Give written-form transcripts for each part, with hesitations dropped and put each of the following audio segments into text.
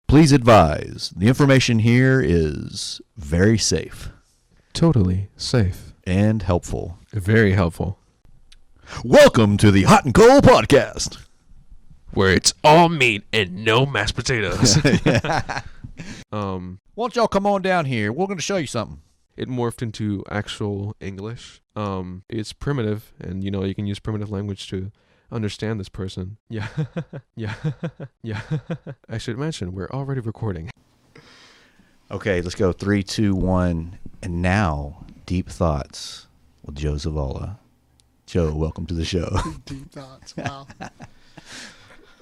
Please advise, the information here is very safe Totally safe. and helpful. Very helpful. Welcome to the Hot and Cold Podcast. Where it's all meat and no mashed potatoes. Why don't y'all come on down here? We're going to show you something. It morphed into actual English. It's primitive, and you can use primitive language to understand this person. Yeah. Yeah. Yeah. I should mention, we're already recording. Okay, let's go. 3, 2, 1. And now, Deep Thoughts with Joe Zavala. Joe, welcome to the show. Deep thoughts. Wow.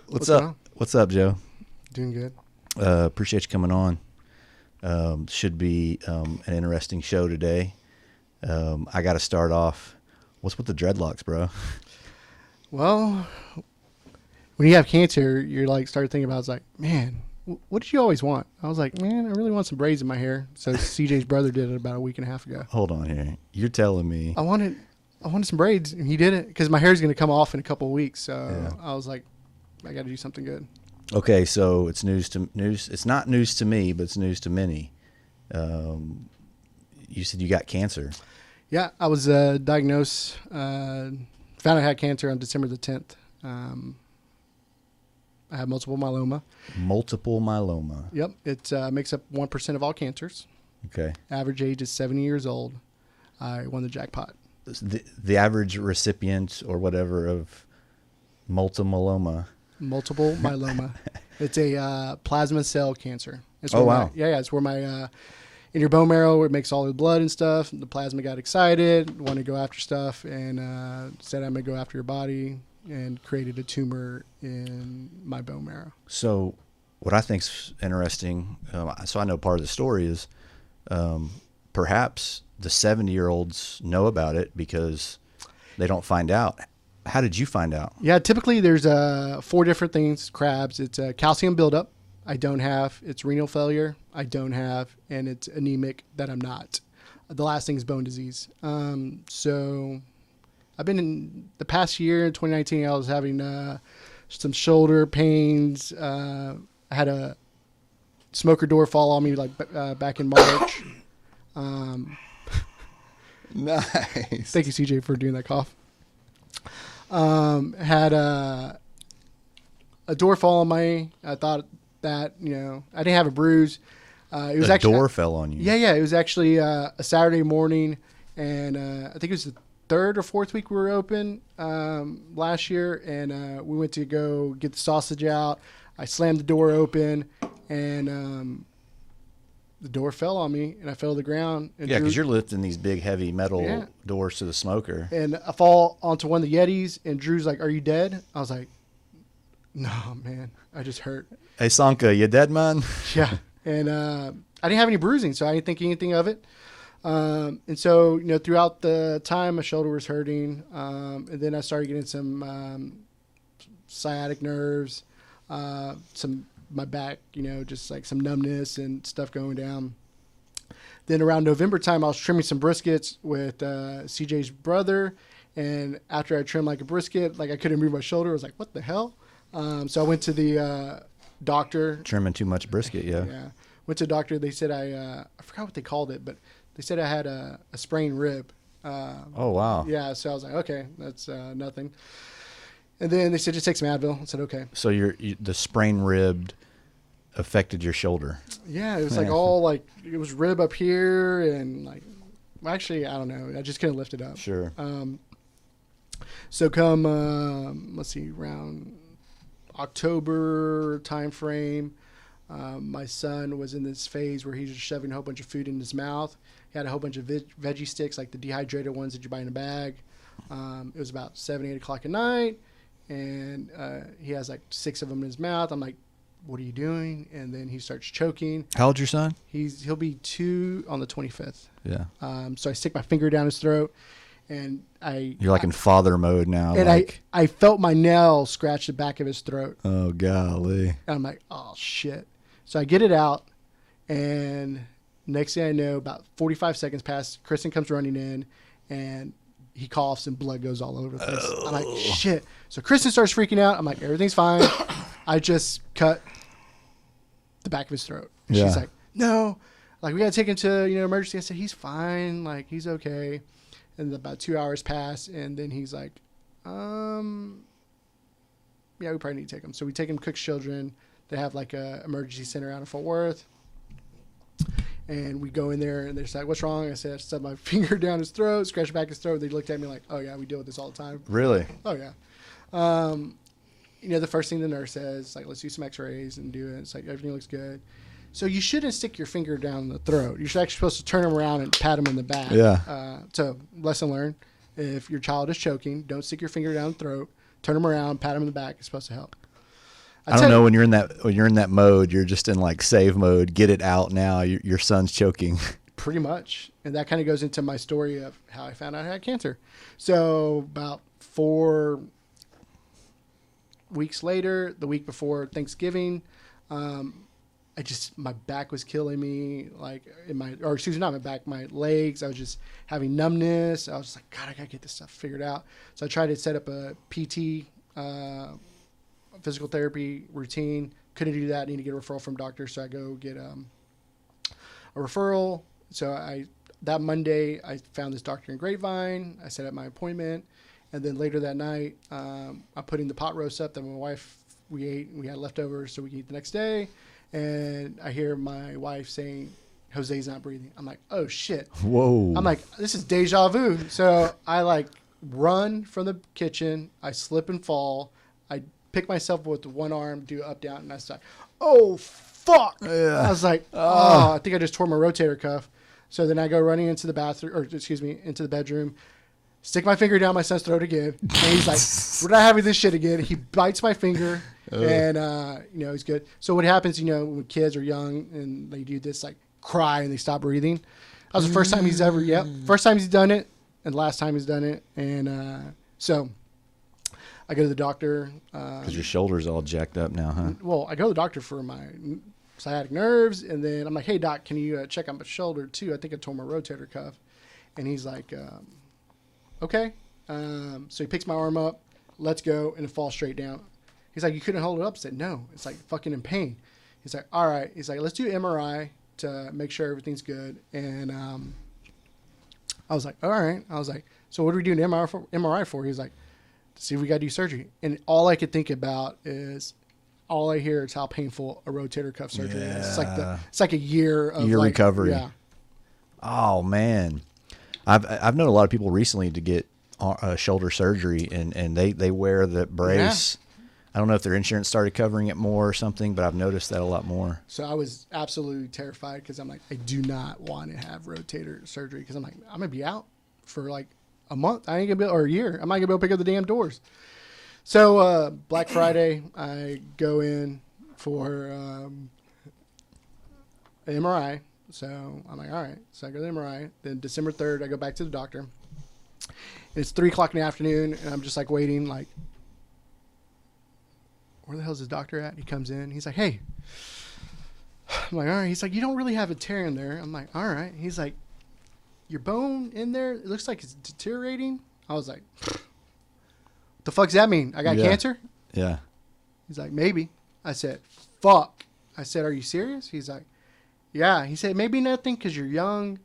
What's up? What's up, Joe? Doing good. Appreciate you coming on. Should be an interesting show today. I got to start off. What's with the dreadlocks, bro? Well, when you have cancer, you're like, start thinking about, it's like, man, what did you always want? I was like, man, I really want some braids in my hair. So CJ's brother did it about a week and a half ago. Hold on here. You're telling me. I wanted some braids, and he did it because my hair's going to come off in a couple of weeks. So Yeah. I was like, I got to do something good. Okay, so it's news. It's not news to me, but it's news to many. You said you got cancer. Yeah, I was diagnosed, found I had cancer on December the 10th. I have multiple myeloma. Multiple myeloma. Yep, it makes up 1% of all cancers. Okay. Average age is 70 years old. I won the jackpot. The average recipient or whatever of multiple myeloma. Multiple myeloma. It's a plasma cell cancer. It's Oh, where wow. It's where my in your bone marrow where it makes all the blood and stuff. The plasma got excited, wanted to go after stuff, and said I'm going to go after your body, and created a tumor in my bone marrow. So what I think's interesting, so I know part of the story is perhaps the 70-year-olds know about it because they don't find out. How did you find out? Yeah, typically there's 4 different things, crabs. It's a calcium buildup. I don't have. It's renal failure. I don't have. And it's anemic that I'm not. The last thing is bone disease. So I've been in the past year, in 2019, I was having some shoulder pains. I had a smoker door fall on me back in March. Nice. Thank you, CJ, for doing that cough. Had a door fall on me. I thought that, I didn't have a bruise. It was actually door fell on you. Yeah. It was actually a Saturday morning, and I think it was the 3rd or 4th week we were open last year, and we went to go get the sausage out. I slammed the door open, and the door fell on me, and I fell to the ground. And Yeah, because you're lifting these big, heavy metal doors to the smoker. And I fall onto one of the Yetis, and Drew's like, "Are you dead?" I was like, "No, man, I just hurt." Hey, Sanka, you dead, man? Yeah. And I didn't have any bruising, so I didn't think anything of it. And so, throughout the time, my shoulder was hurting. And then I started getting some sciatic nerves, my back, just like some numbness and stuff going down. Then around November time, I was trimming some briskets with CJ's brother. And after I trimmed like a brisket, I couldn't move my shoulder. I was like, what the hell? So I went to the doctor. Trimming too much brisket, yeah. Yeah. Went to the doctor. They said I forgot what they called it, but they said I had a sprained rib. Oh, wow. Yeah. So I was like, okay, that's nothing. And then they said, just take some Advil. I said, okay. So the sprained rib affected your shoulder. Yeah. It was it was rib up here and actually, I don't know. I just couldn't lift it up. Sure. So come, let's see, around October time frame, my son was in this phase where he's just shoving a whole bunch of food in his mouth. He had a whole bunch of veggie sticks, like the dehydrated ones that you buy in a bag. It was about 7, 8 o'clock at night, and he has 6 of them in his mouth. I'm like, what are you doing? And then he starts choking. How old's your son? He'll be 2 on the 25th. Yeah. So I stick my finger down his throat, and You're in father mode now. And I felt my nail scratch the back of his throat. Oh, golly. And I'm like, oh, shit. So I get it out, and next thing I know, about 45 seconds pass, Kristen comes running in, and he coughs and blood goes all over the place. I'm like, shit. So Kristen starts freaking out. I'm like, everything's fine. I just cut the back of his throat. And she's like, no, like we got to take him to, emergency. I said, he's fine. Like he's okay. And about 2 hours pass. And then he's like, yeah, we probably need to take him. So we take him to Cook's Children. They have like a emergency center out in Fort Worth. And we go in there and they're just like, what's wrong? I said, I stubbed my finger down his throat, scratched back his throat. They looked at me like, oh yeah, we deal with this all the time. Really? Oh yeah. The first thing the nurse says, like, let's do some x-rays and do it. It's like, everything looks good. So you shouldn't stick your finger down the throat. You're actually supposed to turn him around and pat him in the back. Yeah. So lesson learned, if your child is choking, don't stick your finger down the throat, turn him around, pat him in the back. It's supposed to help. I don't know, when you're in that mode, you're just in like save mode, get it out now. Your son's choking. Pretty much. And that kind of goes into my story of how I found out I had cancer. So about 4 weeks later, the week before Thanksgiving, my back was killing me, like not my back, my legs. I was just having numbness. I was just like, God, I gotta get this stuff figured out. So I tried to set up a PT, physical therapy routine. Couldn't do that. I need to get a referral from a doctor. So I go get a referral. So that Monday I found this doctor in Grapevine. I set up my appointment. And then later that night, I'm putting the pot roast up that my wife, we ate. We had leftovers so we could eat the next day. And I hear my wife saying, Jose's not breathing. I'm like, oh shit. Whoa. I'm like, this is deja vu. So I like run from the kitchen. I slip and fall. I pick myself up with one arm, do up, down, and I was like, oh, fuck. Yeah. I was like, oh, I think I just tore my rotator cuff. So then I go running into the into the bedroom, stick my finger down my son's throat again. And he's like, we're not having this shit again. He bites my finger and, he's good. So what happens, when kids are young and they do this, like cry and they stop breathing. That was the first time first time he's done it and last time he's done it. And so I go to the doctor. Because your shoulder's all jacked up now, huh? Well, I go to the doctor for my sciatic nerves. And then I'm like, hey, doc, can you check out my shoulder too? I think I tore my rotator cuff. And he's like, okay. So he picks my arm up, let's go, and it falls straight down. He's like, you couldn't hold it up? I said, no. It's like fucking in pain. He's like, all right. He's like, let's do MRI to make sure everything's good. And I was like, all right. I was like, so what are we doing MRI for? He's like, see if we got to do surgery. And all I could think about is, all I hear is how painful a rotator cuff surgery is. It's like a year of recovery. Yeah. Oh man. I've known a lot of people recently to get shoulder surgery and they wear the brace. Yeah. I don't know if their insurance started covering it more or something, but I've noticed that a lot more. So I was absolutely terrified because I'm like, I do not want to have rotator surgery because I'm like, I'm going to be out for like a month. I ain't going to be, or a year. I'm not going to be able to pick up the damn doors. So Black Friday, I go in for an MRI. So I'm like, all right. So I go to the MRI. Then December 3rd, I go back to the doctor. And it's 3:00 in the afternoon, and I'm just like waiting, like, where the hell's this doctor at? He comes in. He's like, hey. I'm like, all right. He's like, you don't really have a tear in there. I'm like, all right. He's like, your bone in there, it looks like it's deteriorating. I was like, what the fuck does that mean? I got cancer? Yeah. He's like, maybe. I said, fuck. I said, are you serious? He's like, yeah. He said, maybe nothing because you're young.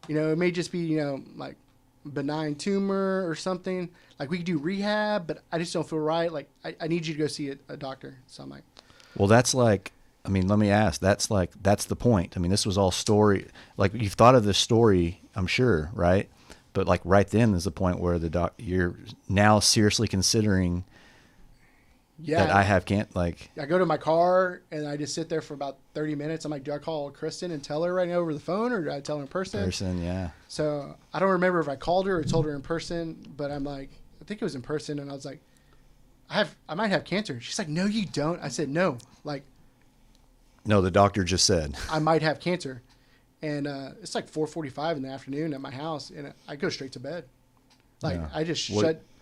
It may just be, like benign tumor or something. Like we could do rehab, but I just don't feel right. Like I need you to go see a doctor. So I'm like, well, that's like, I mean, let me ask, that's the point. I mean, this was all story. Like you've thought of this story, I'm sure, right? But like right then is the point where you're now seriously considering that I have I go to my car and I just sit there for about 30 minutes. I'm like, do I call Kristen and tell her right now over the phone or do I tell her in person? Yeah. So I don't remember if I called her or told her in person, but I'm like, I think it was in person. And I was like, I might have cancer. She's like, no, you don't. I said, no, no, the doctor just said I might have cancer. And it's like 4:45 in the afternoon at my house, and I go straight to bed. I just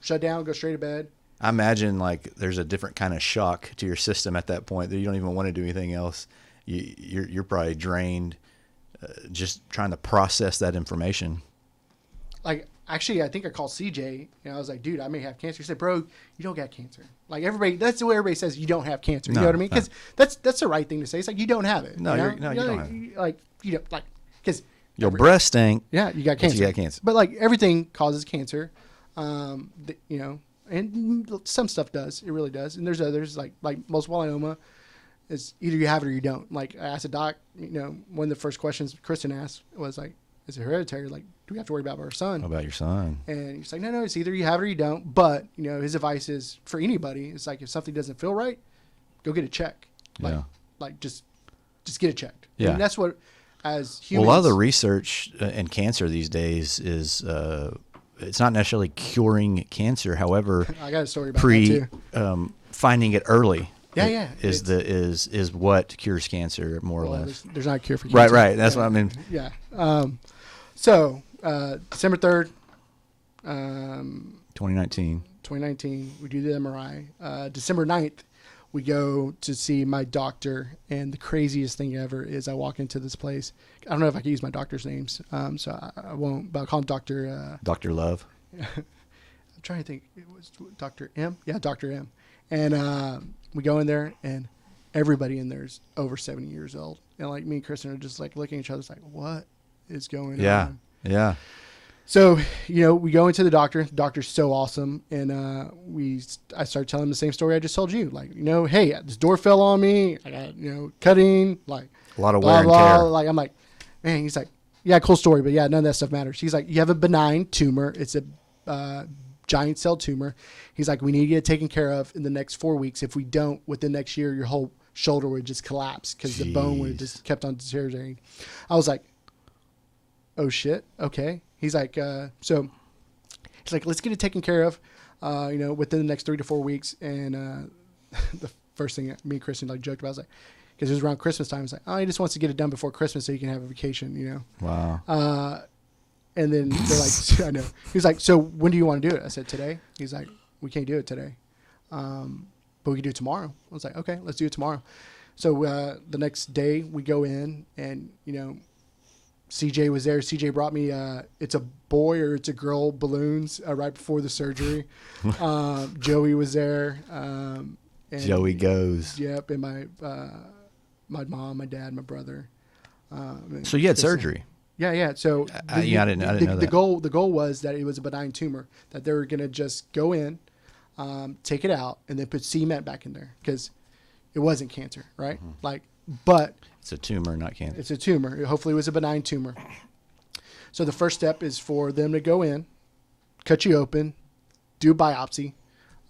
shut down, go straight to bed. I imagine like there's a different kind of shock to your system at that point that you don't even want to do anything else. You're probably drained, just trying to process that information. Like actually, I think I called CJ and I was like, dude, I may have cancer. He said, bro, you don't got cancer. Like everybody, that's the way everybody says you don't have cancer. You No, know what I mean? no. Because that's the right thing to say. It's like, you don't have it. No, you know? you don't have it. Like, you don't, like, because Your breast stink. yeah, you got but cancer. You got cancer. But like everything causes cancer, you know, and some stuff does. It really does. And there's others like multiple myeloma. It's either you have it or you don't. Like I asked a doc, you know, one of the first questions Kristen asked was like, "Is it hereditary? Like, do we have to worry about our son?" How about your son? And he's like, "No, it's either you have it or you don't." But you know, his advice is for anybody. It's like if something doesn't feel right, go get it checked. Like, Yeah. like just get it checked. Yeah. And that's what as humans. Well, a lot of the research in cancer these days is it's not necessarily curing cancer. However, I got a story about that too. Finding it early. Yeah. Is what cures cancer more or Well, less. there's not a cure for cancer. Right. That's yeah. what I mean. Yeah. So December 3rd, 2019. 2019, we do the MRI. December 9th, we go to see my doctor. And the craziest thing ever is I walk into this place. I don't know if I can use my doctor's names, so I won't, but I'll call him Dr. Dr. Love. I'm trying to think. It was Dr. M? Yeah, Dr. M. And we go in there, and everybody in there is over 70 years old. And like me and Kristen are just like looking at each other, it's like, what is going on? Yeah. So, you know, we go into the doctor. The doctor's so awesome. And I start telling him the same story I just told you. Like, you know, hey, this door fell on me. I got, you know, cutting. Like, A lot of blah, wear and blah. tear. Like, I'm like, man, he's like, yeah, cool story. But yeah, none of that stuff matters. He's like, you have a benign tumor. It's a giant cell tumor. He's like, we need to get it taken care of in the next 4 weeks. If we don't, within next year, your whole shoulder would just collapse because the bone would have just kept on deteriorating. I was like, oh shit. Okay. He's like, so he's like, let's get it taken care of, you know, within the next 3 to 4 weeks. And the first thing me and Kristen like joked about was like, because it was around Christmas time. It's like, oh, he just wants to get it done before Christmas so he can have a vacation, you know? Wow. And then they're like, I know. He's like, so when do you want to do it? I said, today. He's like, we can't do it today. But we can do it tomorrow. I was like, okay, let's do it tomorrow. So the next day we go in and, you know, CJ was there. CJ brought me, it's a boy or it's a girl balloons right before the surgery. Joey was there. And Joey goes. Yep. And my mom, my dad, my brother. So you had surgery. Yeah. So I didn't know that. The goal was that it was a benign tumor, that they were going to just go in, take it out, and then put cement back in there because it wasn't cancer, right? Mm-hmm. Like, but It's a tumor, not cancer. it's a tumor. Hopefully, it was a benign tumor. So the first step is for them to go in, cut you open, do a biopsy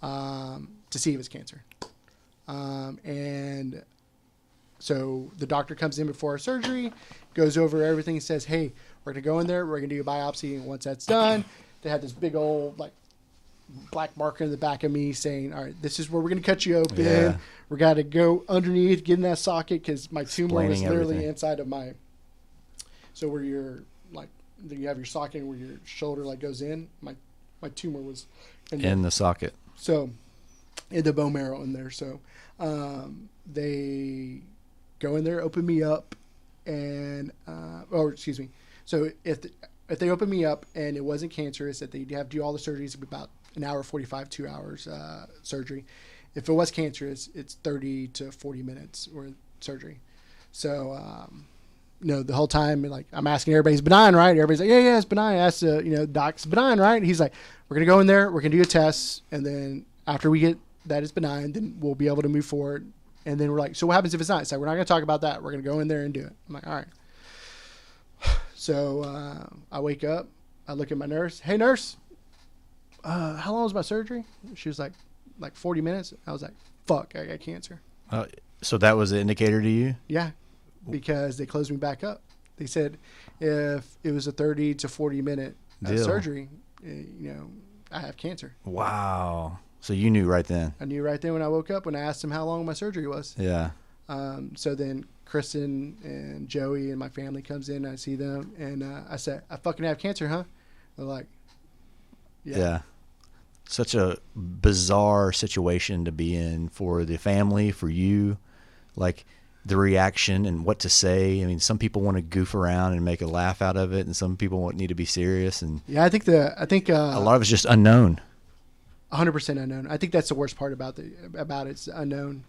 to see if it's cancer. And so the doctor comes in before our surgery, goes over everything, and says, hey, we're going to go in there, we're going to do a biopsy, and once that's done, they had this big old, like, black marker in the back of me saying, all right, this is where we're going to cut you open. Yeah. We got to go underneath, get in that socket, because my tumor was Explaining literally everything. inside of my, so where you're, like, you have your socket where your shoulder, like, goes in, my tumor was In the socket. so, in the bone marrow in there. So, they go in there, open me up, and excuse me. So if they open me up and it wasn't cancerous, that they have to do all the surgeries, it'd be about an hour 45, 2 hours surgery. If it was cancerous, it's 30 to 40 minutes or surgery. So, you know, the whole time, like, I'm asking everybody, it's benign, right? Everybody's like, yeah, it's benign. I asked the, you know, doc, it's benign, right? He's like, we're going to go in there, we're going to do a test, and then after we get that it's benign, then we'll be able to move forward. And then we're like, so what happens if it's not? It's like, we're not going to talk about that. We're going to go in there and do it. I'm like, all right. So I wake up, I look at my nurse. Hey, nurse, how long was my surgery? She was like 40 minutes. I was like, fuck, I got cancer. So that was the indicator to you? Yeah, because they closed me back up. They said if it was a 30 to 40 minute Deal. surgery, you know, I have cancer. Wow. So you knew right then. I knew right then when I woke up when I asked them how long my surgery was. Yeah. So then Kristen and Joey and my family comes in. I see them, and I said, I fucking have cancer, huh? They're like, Yeah. Such a bizarre situation to be in for the family, for you. Like, the reaction and what to say. I mean, some people want to goof around and make a laugh out of it, and some people need to be serious. And Yeah, I think a lot of it's just unknown. 100% unknown. I think that's the worst part about it's unknown.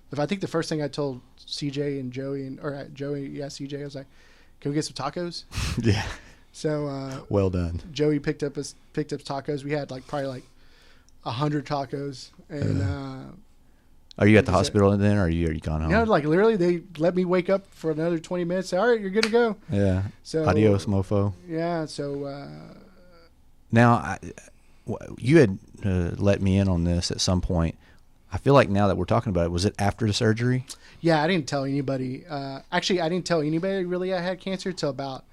If I think the first thing I told CJ and Joey CJ, I was like, "Can we get some tacos?" Yeah. So Well done. Joey picked up tacos. We had probably 100 tacos, and Are you at the Like I said- hospital then, or are you gone home? literally they let me wake up for another 20 minutes. Say, all right, you're good to go. Yeah. So Adios, mofo. Yeah. So Now, you had let me in on this at some point. I feel like now that we're talking about it, was it after the surgery? yeah, I didn't tell anybody. Actually, I didn't tell anybody really I had cancer till about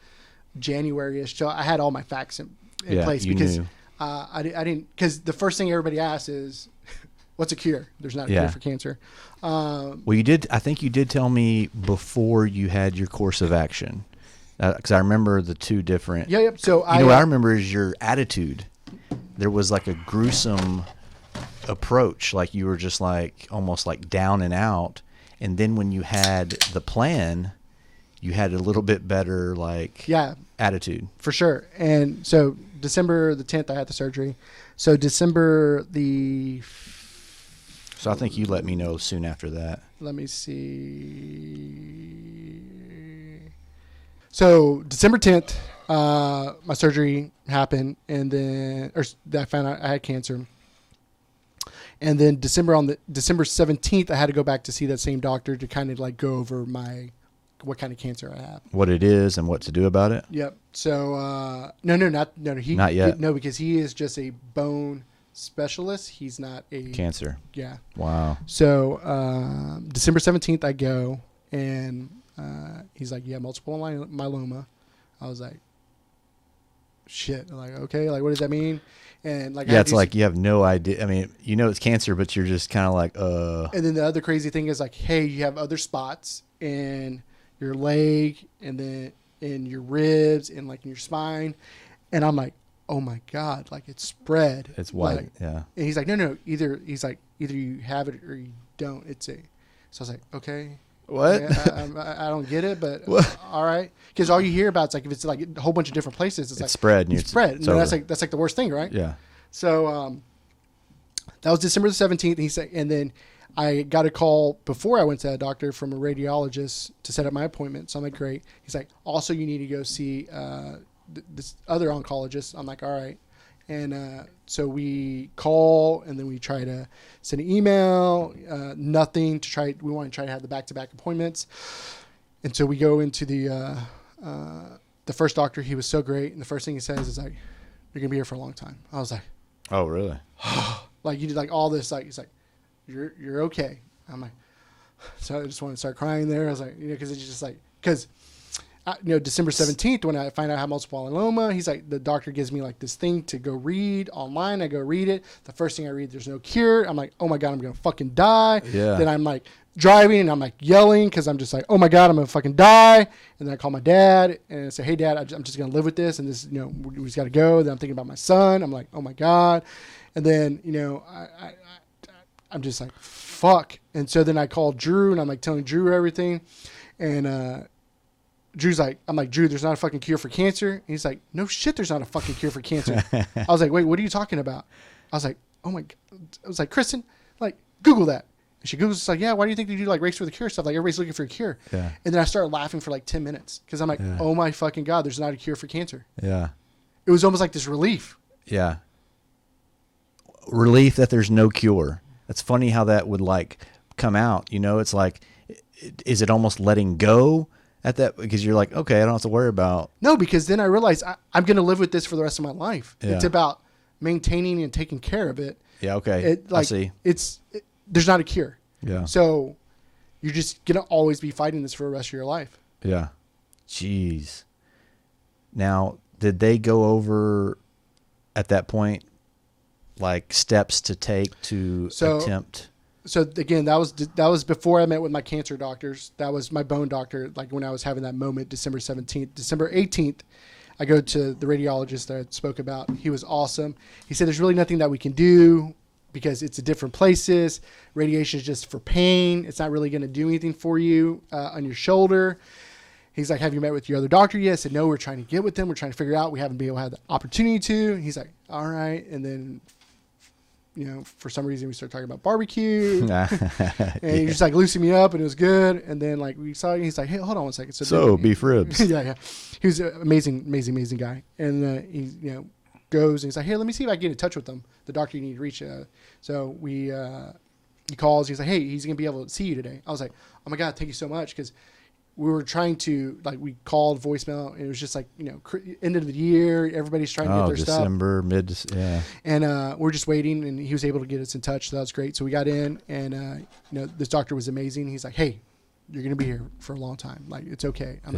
January-ish. So I had all my facts in place because knew. I didn't, because the first thing everybody asks is, what's a cure? There's not a cure for cancer. Well, you did. I think you did tell me before you had your course of action, because I remember the two different. Yeah, yep. So what I remember is your attitude. There was like a gruesome approach, like you were just like almost like down and out. And then when you had the plan, you had a little bit better attitude. For sure. And so December the 10th, I had the surgery. So December the... So I think you let me know soon after that. Let me see. So December 10th, my surgery happened, and then I found out I had cancer. And then December 17th, I had to go back to see that same doctor to kind of go over what kind of cancer I have, what it is, and what to do about it. Yep. So not yet. No, because he is just a bone specialist. He's not a Cancer. Yeah. Wow. So December 17th, I go, and he's like, "Yeah, multiple myeloma." I was like, "Shit!" I'm like, okay, what does that mean? And it's like you have no idea. I mean, it's cancer, but you're just kind of like, And then the other crazy thing is hey, you have other spots in your leg, and then in your ribs, and in your spine, and I'm like, oh my God, it's spread. It's white. Yeah. And he's like, no, either you have it or you don't. So I was like, okay. What? I don't get it, but all right. Because all you hear about is if it's a whole bunch of different places, it's spread. It's spread. And that's the worst thing, right? Yeah. So that was December the 17th. And he said, and then I got a call before I went to that doctor from a radiologist to set up my appointment. So I'm like, great. He's like, also you need to go see this other oncologist. I'm like, all right. And so we call, and then we try to send an email, nothing to try. We want to try to have the back-to-back appointments. And so we go into the first doctor. He was so great. And the first thing he says is you're going to be here for a long time. I was like, oh, really? You did all this. He's like, you're okay. I'm like, so I just want to start crying there. I was like, because it's just because December 17th, when I find out I have multiple myeloma, he's like, the doctor gives me this thing to go read online. I go read it. The first thing I read, there's no cure. I'm like, oh my God, I'm going to fucking die. Yeah. Then I'm driving, and I'm yelling because I'm just oh my God, I'm going to fucking die. And then I call my dad and I say, hey Dad, I'm just going to live with this. And this, we just got to go. Then I'm thinking about my son. I'm like, oh my God. And then, I'm just like, fuck. And so then I called Drew, and I'm telling Drew everything. And, Drew's I'm like, Drew, there's not a fucking cure for cancer. And he's like, no shit, there's not a fucking cure for cancer. I was like, wait, what are you talking about? I was like, oh my God. I was like, Kristen, Google that. And she Googles, yeah, why do you think they do Race for the Cure stuff? Everybody's looking for a cure. Yeah. And then I started laughing for 10 minutes because I'm like, oh my fucking God, there's not a cure for cancer. Yeah. It was almost like this relief. Yeah. Relief that there's no cure. That's funny how that would come out. It's is it almost letting go at that? Because you're like, okay, I don't have to worry about. No, because then I realized I'm going to live with this for the rest of my life. Yeah. It's about maintaining and taking care of it. Yeah. Okay. I see. There's not a cure. Yeah. So you're just going to always be fighting this for the rest of your life. Yeah. Jeez. Now, did they go over at that point, steps to take to attempt? So again, that was before I met with my cancer doctors. That was my bone doctor. When I was having that moment, December 17th, December 18th, I go to the radiologist that I spoke about. He was awesome. He said, there's really nothing that we can do. because it's a different places. Radiation is just for pain. It's not really going to do anything for you on your shoulder. He's like, have you met with your other doctor yet? I said, no, we're trying to get with them. We're trying to figure out. We haven't been able to have the opportunity to. He's like, all right. And then, for some reason we started talking about barbecue. And he just like loosened me up and it was good. And then like we saw, he's like, hey, hold on one second. So beef ribs. Yeah. He was an amazing guy. And he, goes and he's like, hey, let me see if I can get in touch with them. The doctor you need to reach. So he calls. He's like, hey, he's going to be able to see you today. I was like, oh my God, thank you so much. Because we were trying to, like, we called voicemail and it was just like, end of the year, everybody's trying to get their December, stuff. Yeah. And we're just waiting and he was able to get us in touch. So that was great. So we got in and, this doctor was amazing. He's like, hey, you're going to be here for a long time. Like, it's okay. I'm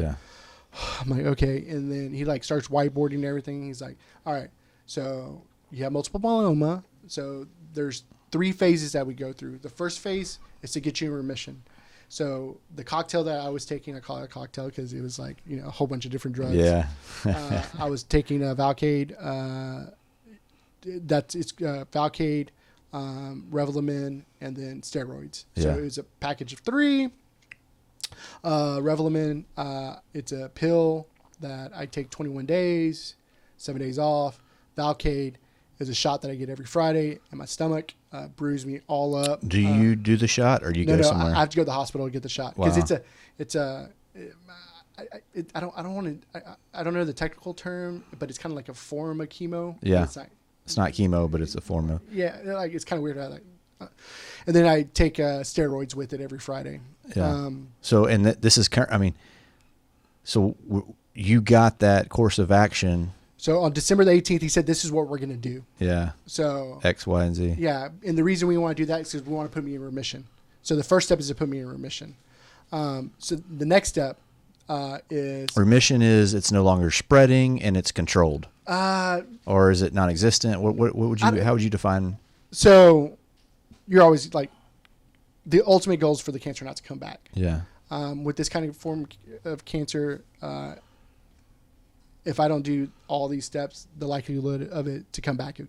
like, okay. And then he like starts whiteboarding and everything. He's like, all right, so you have multiple myeloma. So there's 3 phases that we go through. The first phase is to get you in remission. So the cocktail that I was taking, I call it a cocktail because it was like, a whole bunch of different drugs. Yeah. I was taking Valcade. It's Valcade, Revlimid, and then steroids. So it was a package of 3. Revlimid, it's a pill that I take 21 days, 7 days off. Valcade is a shot that I get every Friday, and my stomach bruised me all up. Do you do the shot, or do you go somewhere? I have to go to the hospital to get the shot because I don't know the technical term, but it's kind of like a form of chemo. Yeah, it's not chemo, but it's a form of. Yeah, like it's kind of weird how that. And then I take steroids with it every Friday. Yeah. This is current. I mean, so you got that course of action. So on December the 18th, he said, this is what we're going to do. Yeah. So X, Y, and Z. Yeah. And the reason we want to do that is because we want to put me in remission. So the first step is to put me in remission. So the next step is... Remission is it's no longer spreading and it's controlled. Or is it non-existent? What would you... How would you define... So you're always like... The ultimate goal is for the cancer not to come back. Yeah. With this kind of form of cancer... if I don't do all these steps, the likelihood of it to come back is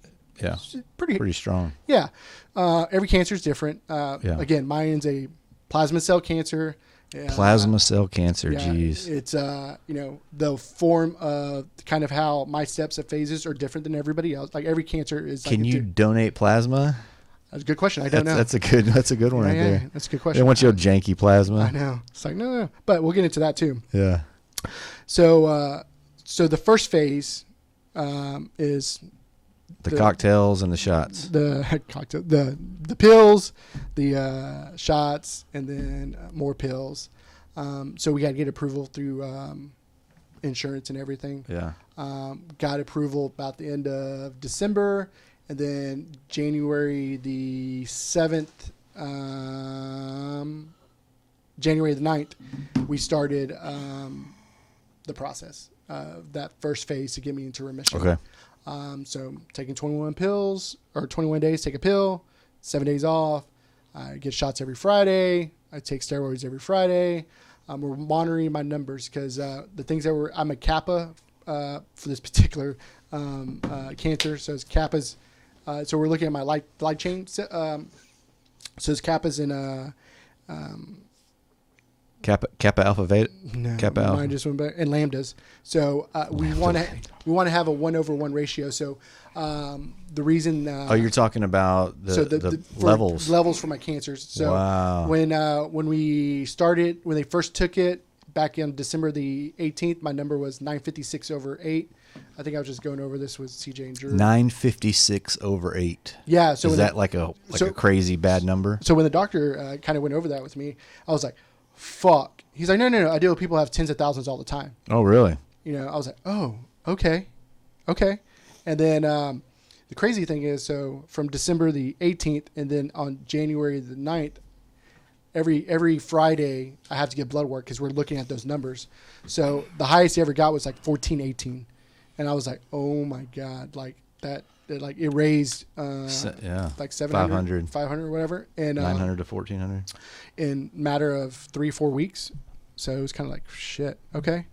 pretty strong. Yeah. Every cancer is different. Again, mine's a plasma cell cancer. Plasma cell cancer, geez. It's, the form of kind of how my steps of phases are different than everybody else. Like every cancer is like... Can you donate plasma? That's a good question. I don't know. That's a good one right there. That's a good question. They want your janky plasma. I know. It's like, no. But we'll get into that too. Yeah. So the first phase is the cocktails and the shots. The cocktail, the pills, the shots, and then more pills. So we got to get approval through insurance and everything. Yeah. Got approval about the end of December, and then January the 7th, January the 9th, we started the process. That first phase to get me into remission. Okay. So taking 21 pills or 21 days, take a pill, 7 days off. I get shots every Friday. I take steroids every Friday. We're monitoring my numbers because the things that I'm a Kappa for this particular cancer. So it's Kappas. So we're looking at my light chain. So it's Kappas in Kappa alpha beta. No, Kappa mine alpha. just went back, and lambdas. So we want to have a 1/1 ratio. So the reason you're talking about the levels for my cancers. So wow. when they first took it back in December the 18th, my number was 956/8. I think I was just going over this with CJ and Drew. 956/8. Yeah. So is that like a crazy bad number? So when the doctor kind of went over that with me, I was like, fuck. He's like, no. I deal with people who have tens of thousands all the time. Oh, really? I was like, oh, okay. And then the crazy thing is, so from December the 18th and then on January the 9th, every Friday I have to get blood work because we're looking at those numbers. So the highest he ever got was like 1418. And I was like, oh my God, like that. Like it raised, like 700, 500 or whatever, and 900 to 1400 in matter of 3-4 weeks. So it was kind of like shit. Okay.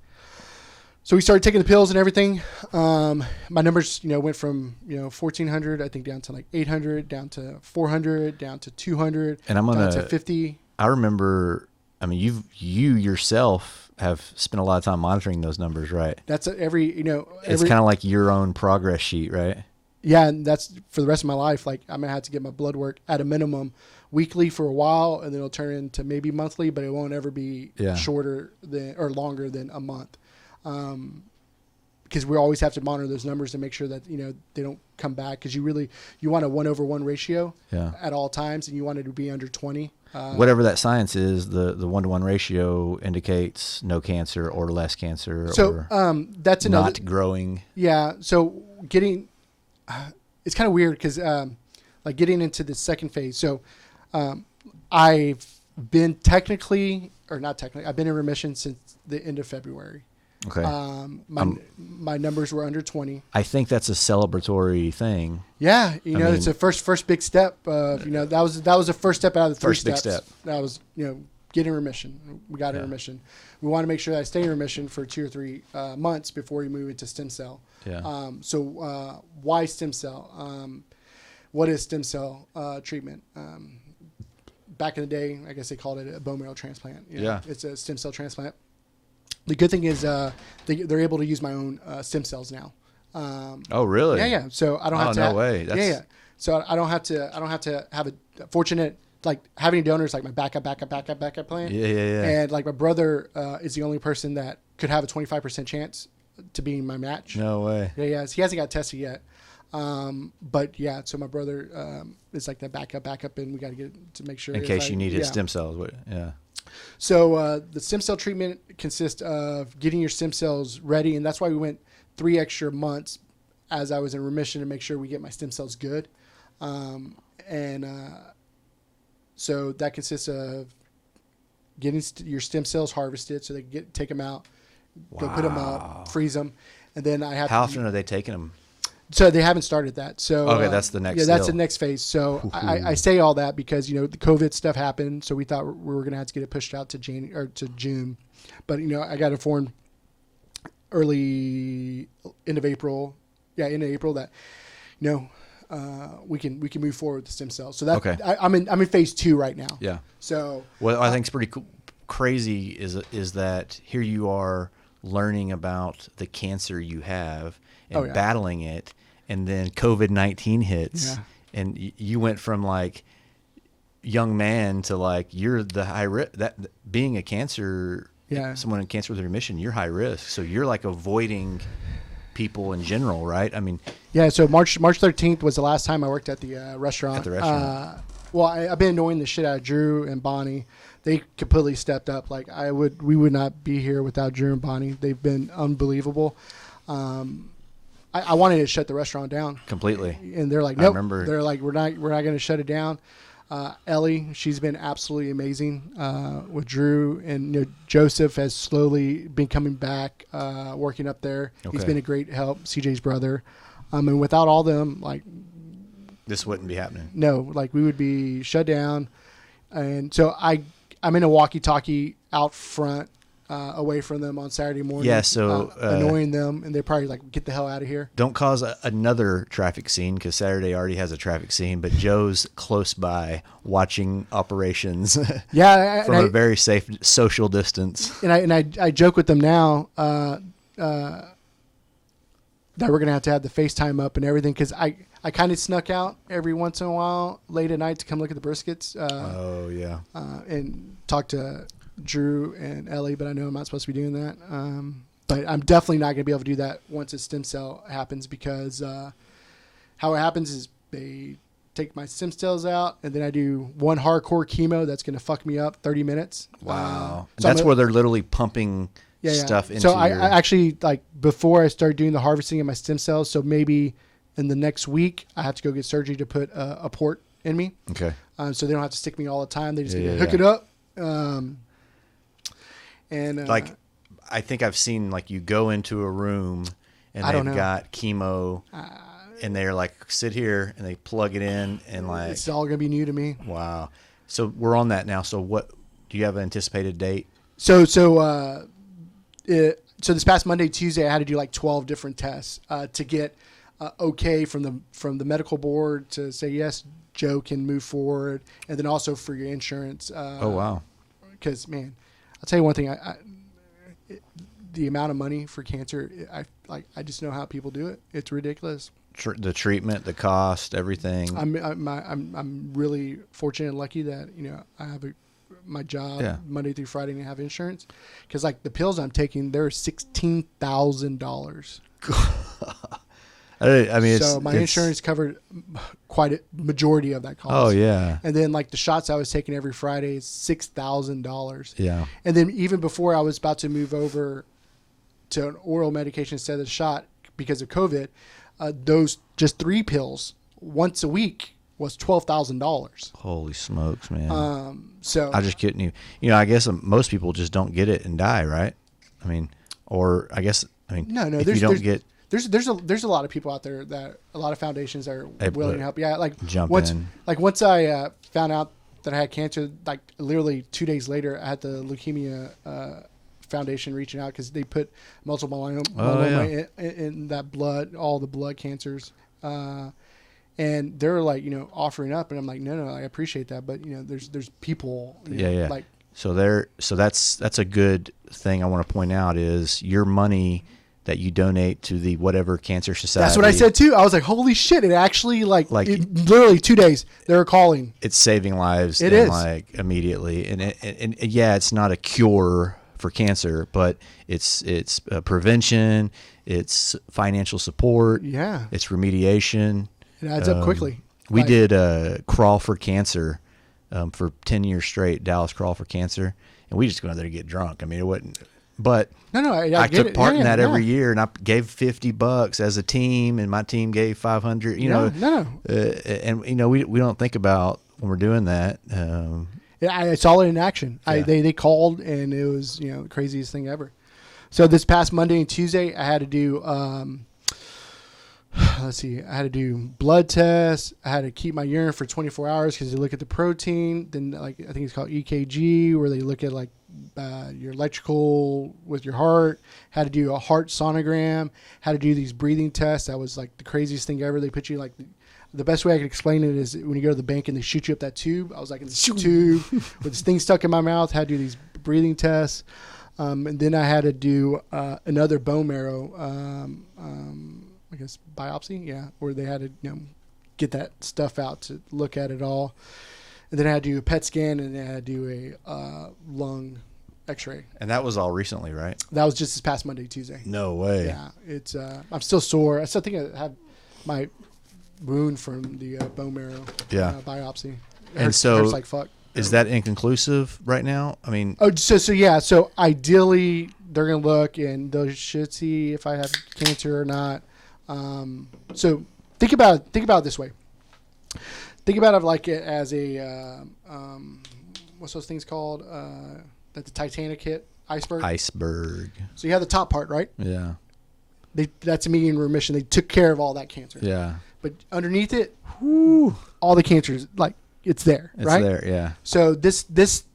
So we started taking the pills and everything. My numbers, went from 1,400, I think, down to like 800, down to 400, down to 200, And I'm down to gonna. 50. I remember. I mean, you yourself have spent a lot of time monitoring those numbers, right? That's It's every kind of like your own progress sheet, right? yeah, and that's for the rest of my life. Like I'm gonna have to get my blood work at a minimum weekly for a while, and then it'll turn into maybe monthly, but it won't ever be Yeah. shorter than or longer than a month. Because we always have to monitor those numbers to make sure that they don't come back. Because you want a 1/1 ratio Yeah. at all times, and you want it to be under 20. Whatever that science is, the 1-to-1 ratio indicates no cancer or less cancer So or that's another. not growing. Yeah. So getting it's kind of weird because like getting into the second phase. So I've been I've been in remission since the end of February. Okay. My numbers were under 20. I think that's a celebratory thing. Yeah, mean- it's a first big step. That was the first step out of the three First big steps. step. That was get in remission. We got in Yeah. remission. We want to make sure that I stay in remission for 2 or 3 months before we move into stem cell. Yeah. So why stem cell? What is stem cell treatment? Back in the day, I guess they called it a bone marrow transplant. Yeah. It's a stem cell transplant. The good thing is they're able to use my own stem cells now. Oh, really? Yeah. So I don't have to. no way. Yeah. So I don't have to have a fortunate like having donors like my backup plan. Yeah. And like my brother is the only person that could have a 25% chance to be my match. No way. Yeah. He hasn't got tested yet. But yeah, so my brother is like the backup, and we got to get it to make sure In case you need his stem cells. Yeah. So the stem cell treatment consists of getting your stem cells ready, and that's why we went 3 extra months as I was in remission to make sure we get my stem cells good. So that consists of getting your stem cells harvested, so they can take them out, go put them up, freeze them, and then I have. How often are they taking them? So they haven't started that. So Okay, that's the next. Yeah, that's deal. the next phase. So I say all that because the COVID stuff happened, so we thought we were going to have to get it pushed out to June, but I got informed early end of April that we can move forward with the stem cells. So that Okay. I'm in phase 2 right now. Yeah. So What I think is pretty crazy is that here you are learning about the cancer you have and battling it, and then COVID-19 hits, and you went from like young man to like you're the high risk. That being a cancer, someone in cancer with remission, you're high risk. So you're like avoiding people in general, right? I mean, yeah. So March 13th was the last time I worked at the restaurant. At the restaurant. Well, I've been annoying the shit out of Drew and Bonnie. They completely stepped up. Like we would not be here without Drew and Bonnie. They've been unbelievable. I wanted to shut the restaurant down completely. and they're like, I nope. remember. They're like, we're not going to shut it down. Ellie, she's been absolutely amazing with Drew, and Joseph has slowly been coming back, working up there. Okay. He's been a great help. CJ's brother, and without all them, like This wouldn't be happening. no, like we would be shut down. And so I'm in a walkie-talkie out front, away from them on Saturday morning. Yeah, so annoying them, and they're probably like, get the hell out of here. Don't cause another traffic scene, because Saturday already has a traffic scene, but Joe's close by watching operations Yeah, from a very safe social distance. And I joke with them now that we're gonna have to have the FaceTime up and everything, because I kind of snuck out every once in a while late at night to come look at the briskets. Oh yeah. And talk to Drew and Ellie, but I know I'm not supposed to be doing that. But I'm definitely not going to be able to do that once a stem cell happens, because how it happens is they take my stem cells out, and then I do one hardcore chemo that's going to fuck me up 30 minutes. Wow. So That's where they're literally pumping stuff into So I actually, like, before I start doing the harvesting of my stem cells, so maybe in the next week, I have to go get surgery to put a port in me. Okay. So they don't have to stick me all the time. They just Yeah. hook it up. Like, I think I've seen, like, you go into a room and they've got chemo and they're like, sit here, and they plug it in, and like, it's all gonna be new to me. wow. So we're on that now. So what do you have an anticipated date? So So this past Monday, Tuesday, I had to do like 12 different tests to get okay from the medical board to say yes, Joe can move forward, and then also for your insurance. Oh wow! Because man, I'll tell you one thing. The amount of money for cancer, I just know how people do it. It's ridiculous. The treatment, the cost, everything. I'm really fortunate and lucky that I have my job Monday through Friday and I have insurance, because like the pills I'm taking, they're $16,000. I mean, so my insurance covered quite a majority of that cost. Oh yeah. And then like the shots I was taking every Friday is $6,000. Yeah. And then even before I was about to move over to an oral medication instead of the shot because of COVID, those just 3 pills once a week was $12,000. Holy smokes, man. So I just couldn't even, I guess most people just don't get it and die, right? I mean, or I guess, no, if you don't get. There's a lot of people out there a lot of foundations are willing to help. Yeah, like jump once in. Like once I found out that I had cancer, like literally 2 days later, I had the leukemia foundation reaching out because they put multiple myeloma in that blood, all the blood cancers, and they're like offering up, and I'm like no, I appreciate that, but there's people like so that's a good thing I want to point out is your money that you donate to the whatever cancer society. That's what I said too. I was like, holy shit. It actually literally 2 days they were calling. It's saving lives. It is like immediately. And it's not a cure for cancer, but it's prevention. It's financial support. Yeah. It's remediation. It adds up quickly. We did Crawl for Cancer for 10 years straight, Dallas Crawl for Cancer. And we just go out there to get drunk. I mean, it wasn't. But no, I took part in that every year, and I gave $50 as a team, and my team gave $500. And we don't think about when we're doing that. It's all in action. Yeah. They called, and it was the craziest thing ever. So this past Monday and Tuesday, I had to do let's see, I had to do blood tests. I had to keep my urine for 24 hours because they look at the protein. Then I think it's called EKG, where they look at your electrical with your heart. Had to do a heart sonogram. Had to do these breathing tests. That was like the craziest thing ever. They put you the best way I could explain it is when you go to the bank and they shoot you up that tube. I was like in this tube with this thing stuck in my mouth. Had to do these breathing tests. And then I had to do another bone marrow, I guess biopsy, where they had to get that stuff out to look at it all. And then I had to do a PET scan, and then I had to do a lung X-ray. And that was all recently, right? That was just this past Monday, Tuesday. No way. Yeah, it's I'm still sore. I still think I have my wound from the bone marrow biopsy. Hurts like fuck. Is that inconclusive right now? I mean, so ideally they're gonna look and they should see if I have cancer or not. So think about it this way. Think about it like as a what's those things called that the Titanic hit? Iceberg. So you have the top part, right? Yeah. That's immediate remission. They took care of all that cancer. Yeah. But underneath it, all the cancer is it's there, right? It's there, yeah. So this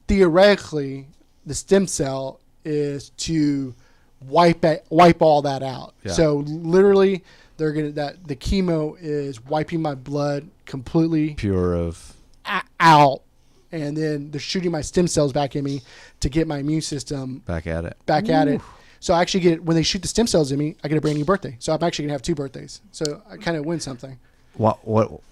theoretically, the stem cell is to wipe all that out. Yeah. So literally, the chemo is wiping my blood completely pure of out, and then they're shooting my stem cells back in me to get my immune system back at it. So I actually when they shoot the stem cells in me, I get a brand new birthday. So I'm actually gonna have 2 birthdays. So I kind of win something. What?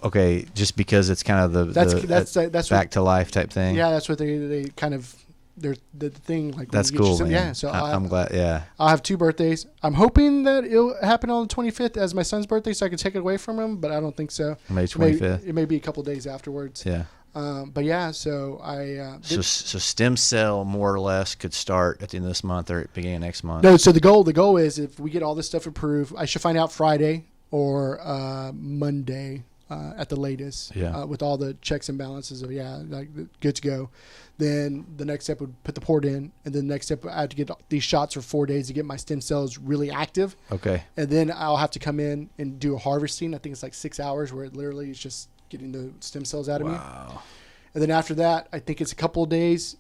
Okay, just because it's kind of that's back to life type thing. Yeah, that's what they kind of the thing like. That's cool, man. Yeah, so I'm glad. Yeah, I'll have 2 birthdays. I'm hoping that it'll happen on the 25th as my son's birthday, so I can take it away from him. But I don't think so. May 25th. It may be a couple days afterwards. Yeah. But yeah, so so stem cell more or less could start at the end of this month or at the beginning of next month. No, so the goal is if we get all this stuff approved, I should find out Friday or Monday at the latest. Yeah. With all the checks and balances of good to go. Then the next step would put the port in, and then the next step I have to get these shots for 4 days to get my stem cells really active. Okay. And then I'll have to come in and do a harvesting. I think it's like 6 hours where it literally is just getting the stem cells out of me. Wow. And then after that, I think it's a couple of days.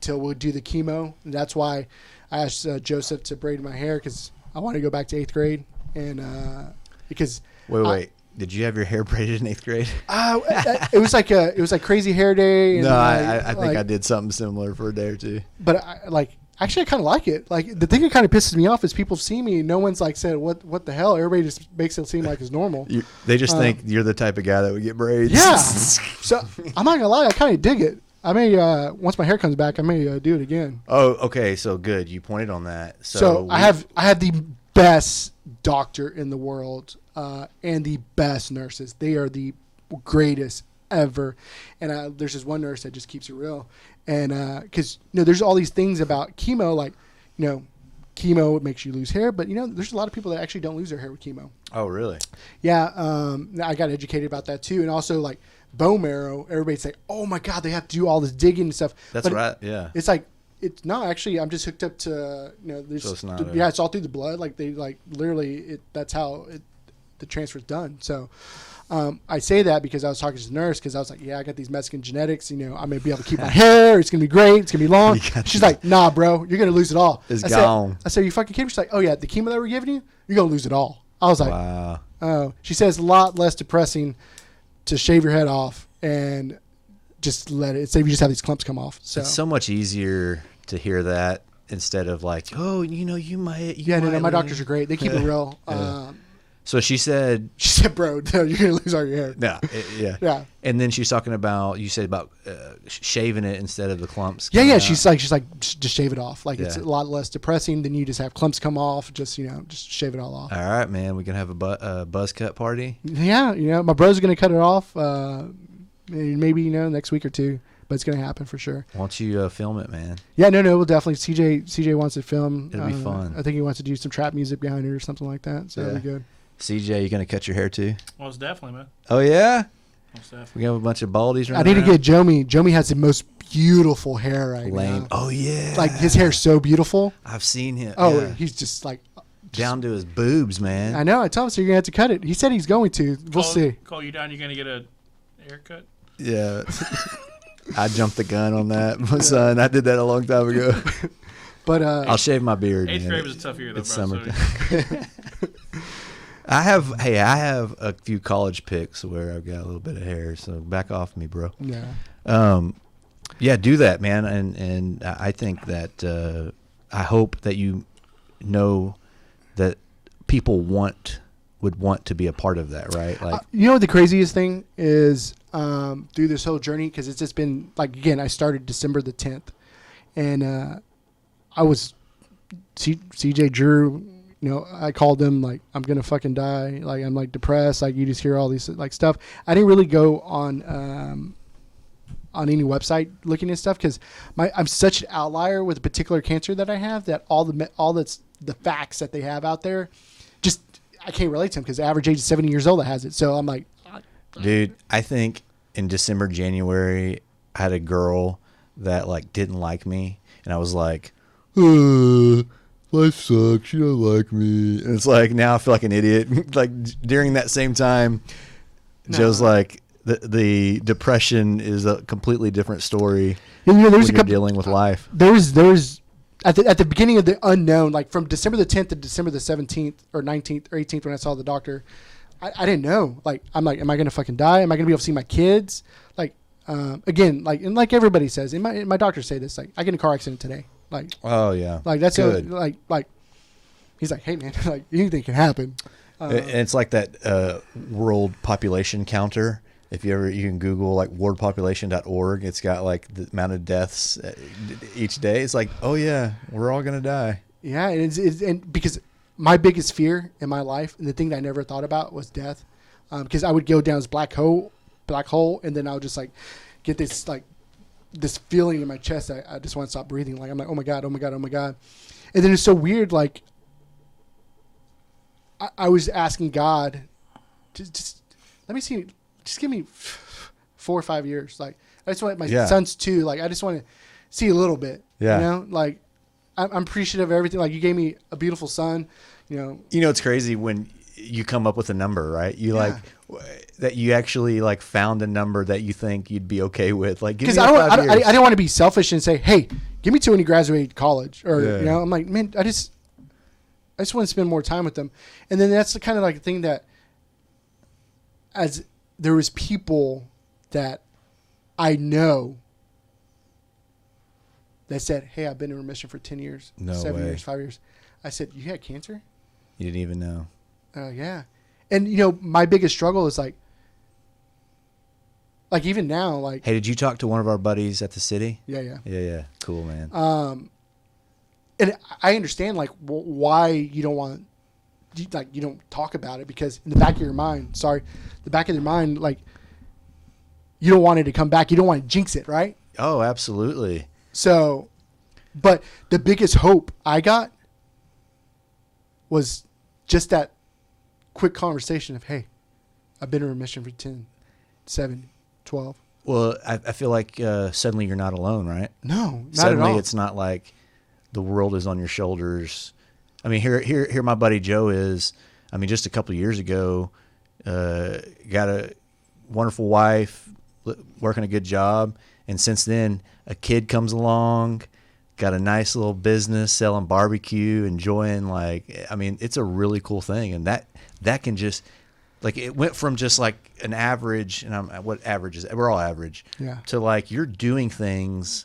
till we'll do the chemo. And that's why I asked Joseph to braid my hair, because I want to go back to 8th grade. And because Wait. Did you have your hair braided in 8th grade? it was like crazy hair day. And No, I think I did something similar for a day or two. But actually, I kind of like it. Like, the thing that kind of pisses me off is people see me and no one's like said, what the hell? Everybody just makes it seem like it's normal. They just think you're the type of guy that would get braids. Yeah. So I'm not gonna lie, I kind of dig it. I may once my hair comes back, I may do it again. Oh, okay. So good. You pointed on that. So I have the best doctor in the world and the best nurses. They are the greatest ever. And there's this one nurse that just keeps it real. And because there's all these things about chemo, like chemo makes you lose hair, but there's a lot of people that actually don't lose their hair with chemo. Oh, really? Yeah. I got educated about that too. And also, like, bone marrow, everybody's like, oh my God, they have to do all this digging and stuff. That's right. Yeah. It's like, it's not actually, I'm just hooked up to, there's, So it's not it's all through the blood. Like, they, like, literally, that's how the transfer's done. So, I say that because I was talking to the nurse, because I was like, yeah, I got these Mexican genetics, I'm going to be able to keep my hair. It's going to be great. It's going to be long. She's like, nah, bro, you're going to lose it all. It's gone. I said, you fucking kidding me? She's like, oh yeah, the chemo that we're giving you, you're going to lose it all. I was like, wow. Oh, she says a lot less depressing to shave your head off and just let it, say you just have these clumps come off. So it's so much easier to hear that instead of like, oh, you might. No, my doctors are great. They keep it real. Yeah. So she said, bro, no, you're going to lose all your hair. No, yeah. Yeah. And then she's talking about, you said about shaving it instead of the clumps. Yeah. Out. She's like, just shave it off. Like, it's a lot less depressing than you just have clumps come off. Just shave it all off. All right, man. We can have a buzz cut party. Yeah. My bro's going to cut it off. Maybe, next week or two, but it's going to happen for sure. Why don't you film it, man? Yeah, no, we'll definitely. CJ wants to film. It'll be fun. I think he wants to do some trap music behind it or something like that. So that'll be good. CJ, you going to cut your hair too? Most definitely, man. Oh, yeah? Most definitely. We have a bunch of baldies right I need to get Jomi. Jomi has the most beautiful hair right now. Oh, yeah. Like, his hair's so beautiful. I've seen him. Oh, yeah. he's just like... down to his boobs, man. I know. I told him, so you're going to have to cut it. He said he's going to. We'll see. Call you down, you're going to get a haircut? Yeah. I jumped the gun on that, my son. I did that a long time ago. But I'll shave my beard. 8th grade was a tough year, though, it's bro. summertime. I have a few college pics where I've got a little bit of hair, so back off me, bro. Yeah. Yeah, do that, man. And I think that I hope that you know that people would want to be a part of that, right? Like, the craziest thing is through this whole journey, because it's just been like, again, I started December the 10th, and I was CJ Drew. I called him like, I'm gonna fucking die. Like, I'm like depressed. Like, you just hear all these like stuff. I didn't really go on any website looking at stuff, because I'm such an outlier with a particular cancer that I have, that all the facts that they have out there, just I can't relate to them, because the average age is 70 years old that has it. So I'm like, dude, I think in December, January, I had a girl that like didn't like me, and I was like, life sucks. You don't like me. And it's like, now I feel like an idiot. Like, during that same time, Joe's like, the depression is a completely different story. There's when you're dealing with life. There's at the beginning of the unknown, like from December the 10th to December the 17th or 19th or 18th, when I saw the doctor, I didn't know. Like, I'm like, am I gonna fucking die? Am I gonna be able to see my kids? Like, again, like, and like everybody says, and my doctors say this, like, I get in a car accident today. Like, oh yeah, like that's good. Like he's like, hey man, like, anything can happen. And it's like that world population counter. If you can Google like worldpopulation.org, it's got like the amount of deaths each day. It's like, oh yeah, we're all gonna die. Yeah, and and because my biggest fear in my life, and the thing that I never thought about, was death, because I would go down this black hole, and then I would just like get this like this feeling in my chest that I just want to stop breathing. Like, I'm like, oh my god, and then it's so weird. Like, I was asking God, just let me see. Just give me 4 or 5 years. Like, I just want my son's 2. Like, I just want to see a little bit. Yeah. Like, I'm appreciative of everything. Like, you gave me a beautiful son. It's crazy when you come up with a number, right? You like, that you actually like found a number that you think you'd be okay with? Like, give me Because I, like don't- 5 I years. didn't want to be selfish and say, hey, give me to when you graduate college. Or, Yeah. you know, I'm like, man, I just want to spend more time with them. And then that's the kind of like thing that as there was people that I know that said, hey, I've been in remission for 10 years, No 7 way. years, 5 years. I said, you had cancer? You didn't even know. Yeah. And, you know, my biggest struggle is like even now, like, Hey, did you talk to one of our buddies at the city? yeah. Yeah. Cool, man. And I understand like why you don't want, you don't talk about it, because in the back of your mind, like you don't want it to come back. You don't want to jinx it, right? Oh, absolutely. So, but the biggest hope I got was just that quick conversation of, hey, I've been in remission for 10, 7, 12. Well, I feel like suddenly you're not alone, right? No, not Suddenly at all. it's not like the world is on your shoulders. I mean, here my buddy Joe is. I mean, just a couple of years ago, got a wonderful wife, working a good job, and since then, a kid comes along, got a nice little business selling barbecue, enjoying like. I mean, it's a really cool thing, and that can just. Like it went from just like an average, and what average is? We're all average. Yeah. To like you're doing things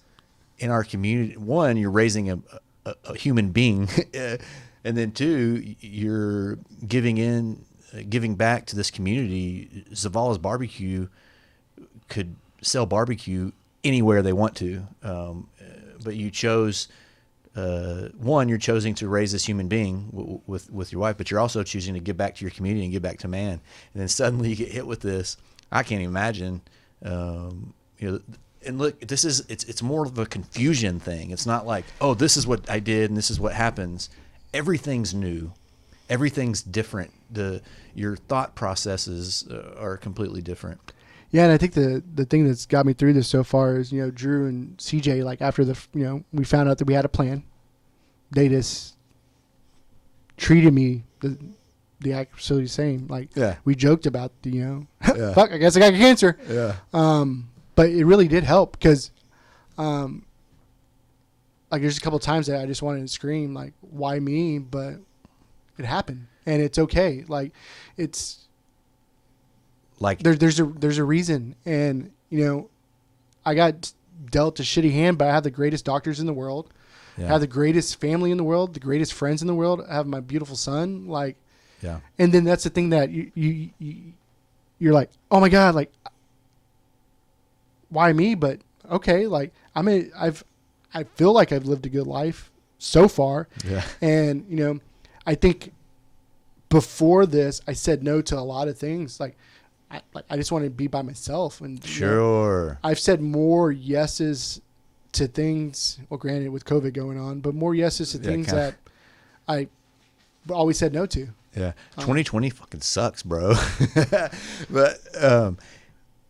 in our community. One, you're raising a human being, and then two, you're giving back to this community. Zavala's Barbecue could sell barbecue anywhere they want to, but you chose. One, you're choosing to raise this human being with your wife, but you're also choosing to give back to your community and give back to man. And then suddenly you get hit with this. I can't even imagine. You know, and look, it's more of a confusion thing. It's not like, oh, this is what I did and this is what happens. Everything's new, everything's different. Your thought processes are completely different. Yeah, and I think the thing that's got me through this so far is, you know, Drew and CJ, like after we found out that we had a plan, they just treated me the absolutely same. Like, Yeah. we joked about Yeah. fuck, I guess I got cancer. Yeah. But it really did help because, like, there's a couple of times that I just wanted to scream, like, why me? But it happened, and it's okay. Like, it's. Like There's a reason, and you know, I got dealt a shitty hand, but I have the greatest doctors in the world. yeah. I have the greatest family in the world, the greatest friends in the world. I have my beautiful son, like, yeah. and then that's the thing that you're like, oh my god, like, why me? But okay, like I feel like I've lived a good life so far, Yeah. and you know, I think before this, I said no to a lot of things, like. I just wanted to be by myself, and you know, Sure. I've said more yeses to things. Well, granted, with COVID going on, but more yeses to Yeah, things kinda. that I always said no to. Yeah. 2020 fucking sucks, bro. But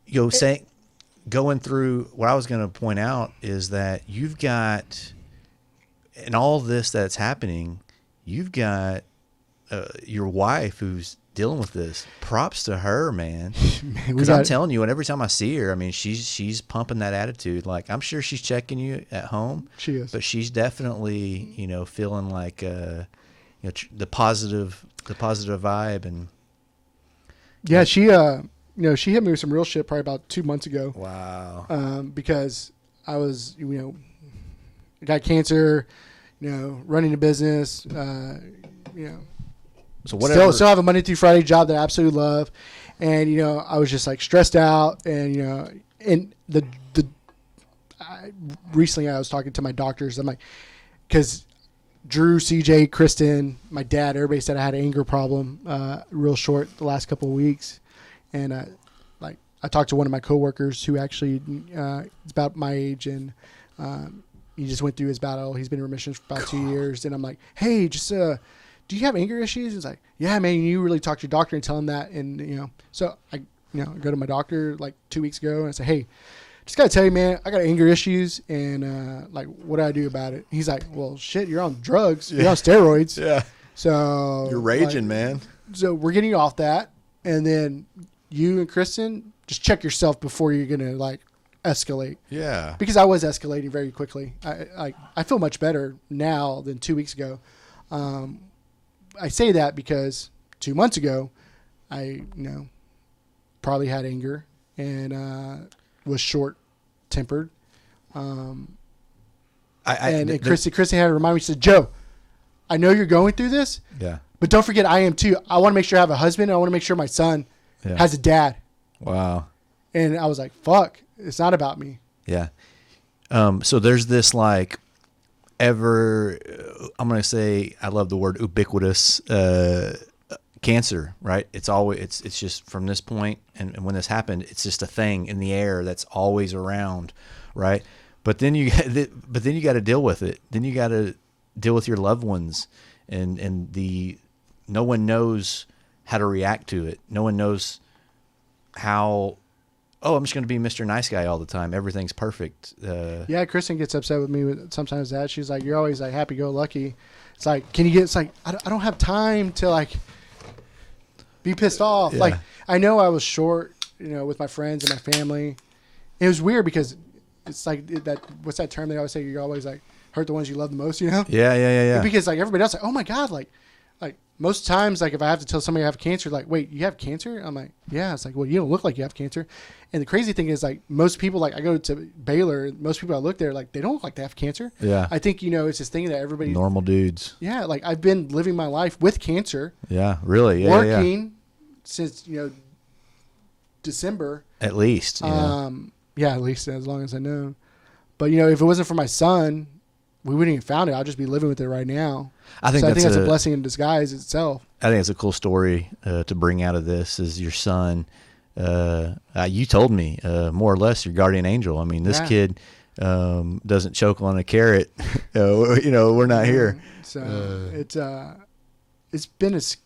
you know, saying going through what I was going to point out is that you've got in all this that's happening, you've got your wife who's dealing with this. Props to her, man. Because I'm telling you, and every time I see her, I mean, she's pumping that attitude. Like, I'm sure she's checking you at home. She is, but she's definitely, you know, feeling like you know, the positive vibe. And yeah, she you know, she hit me with some real shit probably about 2 months ago. wow. Because I was, you know, I got cancer, you know, running a business, you know. So whatever. Still have a Monday through Friday job that I absolutely love, and you know, I was just like stressed out, and you know, and recently I was talking to my doctors. I'm like, because Drew, CJ, Kristen, my dad, everybody said I had an anger problem, real short the last couple of weeks, and like I talked to one of my coworkers who actually is about my age, and he just went through his battle. He's been in remission for about 2 years, and I'm like, hey, just do you have anger issues? He's like, yeah, man, you really talk to your doctor and tell him that. And, you know, so I go to my doctor like 2 weeks ago and I say, hey, just got to tell you, man, I got anger issues. And, like, what do I do about it? He's like, well, shit, you're on drugs. You're on steroids. Yeah. So You're raging, like, man. So we're getting you off that. And then you and Kristen, just check yourself before you're gonna like escalate. Yeah. Because I was escalating very quickly. I feel much better now than 2 weeks ago. I say that because 2 months ago, I probably had anger and was short tempered. And Kristen had to remind me. She said, "Joe, I know you're going through this, Yeah. but don't forget I am too. I want to make sure I have a husband. I want to make sure my son has a dad." Wow. And I was like, "Fuck, it's not about me." Yeah. So there's this like I'm going to say, I love the word ubiquitous, cancer, right? It's always, it's just from this point, and when this happened, it's just a thing in the air that's always around, right? But then you got to deal with it. Then you got to deal with your loved ones, and no one knows how to react to it. No one knows how. Oh, I'm just going to be Mr. Nice Guy all the time. Everything's perfect. Yeah, Kristen gets upset with me with sometimes that. She's like, "You're always like happy-go-lucky." It's like, can you get? It's like I don't have time to like be pissed off. Yeah. Like I know I was short, with my friends and my family. It was weird because it's like that. What's that term they always say? You're always like hurt the ones you love the most. Yeah. Because like everybody else, like, oh my god, like most times, like if I have to tell somebody I have cancer, like, wait, you have cancer? I'm like, yeah. It's like, well, you don't look like you have cancer. And the crazy thing is, like most people, like I go to Baylor, most people I look there, like they don't look like they have cancer. Yeah. I think it's this thing that everybody Normal dudes. Yeah, like I've been living my life with cancer. Yeah, really. Yeah, working since December. At least. Yeah, at least as long as I know. But if it wasn't for my son, we wouldn't even found it. I'll just be living with it right now. I think that's a blessing in disguise itself. I think it's a cool story to bring out of this. Is your son? You told me more or less your guardian angel. I mean, this kid doesn't choke on a carrot. We're not here. So it's been it's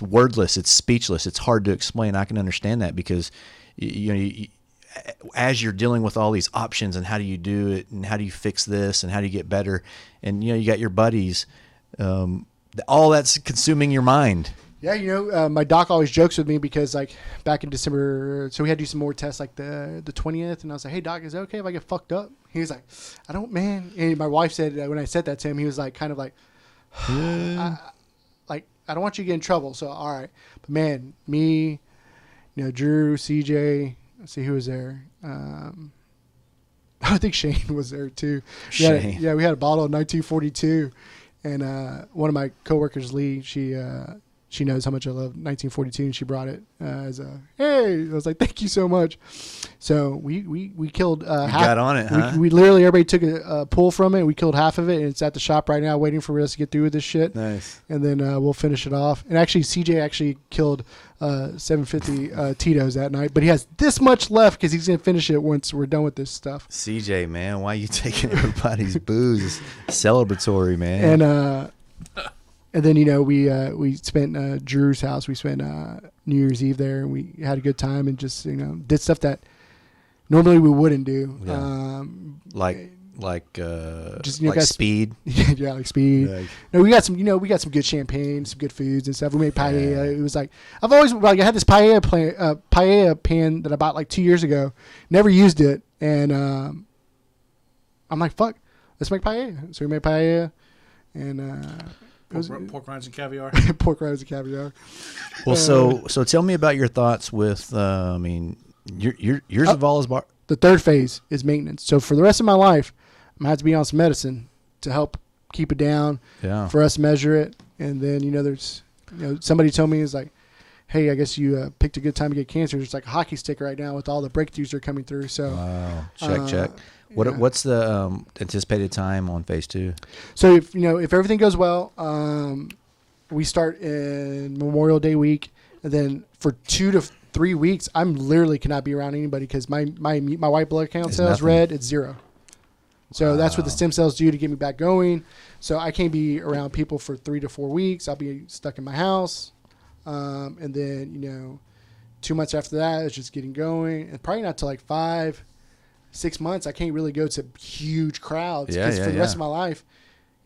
wordless. It's speechless. It's hard to explain. I can understand that because as you're dealing with all these options and how do you do it and how do you fix this and how do you get better, and you got your buddies, all that's consuming your mind. Yeah, my doc always jokes with me because like back in December, so we had to do some more tests like the 20th, and I was like, "Hey doc, is it okay if I get fucked up?" He was like, "I don't, man." And my wife said when I said that to him, he was like, kind of like, I don't want you to get in trouble. So all right, but man, me, Drew, CJ. Let's see who was there. I think Shane was there too. We had a bottle of 1942, and one of my coworkers, Lee, she knows how much I love 1942, and she brought it as a hey. I was like, thank you so much. So we killed half. Got on it, huh? We literally everybody took a pull from it. We killed half of it, and it's at the shop right now, waiting for us to get through with this shit. Nice. And then we'll finish it off. And actually, CJ killed 750 Tito's that night, but he has this much left because he's gonna finish it once we're done with this stuff. CJ, man, why are you taking everybody's booze? Celebratory, man. And then we spent Drew's house. We spent New Year's Eve there, and we had a good time and just did stuff that normally we wouldn't do. Yeah. Like speed. Yeah, like speed. Yeah. No, we got some good champagne, some good foods and stuff. We made paella. Yeah. It was like I've always I had this paella pan that I bought like 2 years ago. Never used it, and I'm like, fuck, let's make paella. So we made paella, and pork rinds and caviar. Pork rinds and caviar. Well, so tell me about your thoughts with. I mean, yours of all is bar. The third phase is maintenance. So for the rest of my life, I'm gonna have to be on some medicine to help keep it down. Yeah. For us to measure it, and then there's somebody told me is like, hey, I guess you picked a good time to get cancer. It's like a hockey stick right now with all the breakthroughs that are coming through. So wow, check. What's the anticipated time on phase 2? So if everything goes well, we start in Memorial Day week, and then for 2 to 3 weeks, I'm literally cannot be around anybody because my white blood count cells red, it's 0. So that's what the stem cells do to get me back going. So I can't be around people for 3 to 4 weeks. I'll be stuck in my house, and then 2 months after that, it's just getting going, and probably not till like 5-6 months, I can't really go to huge crowds because for the rest of my life,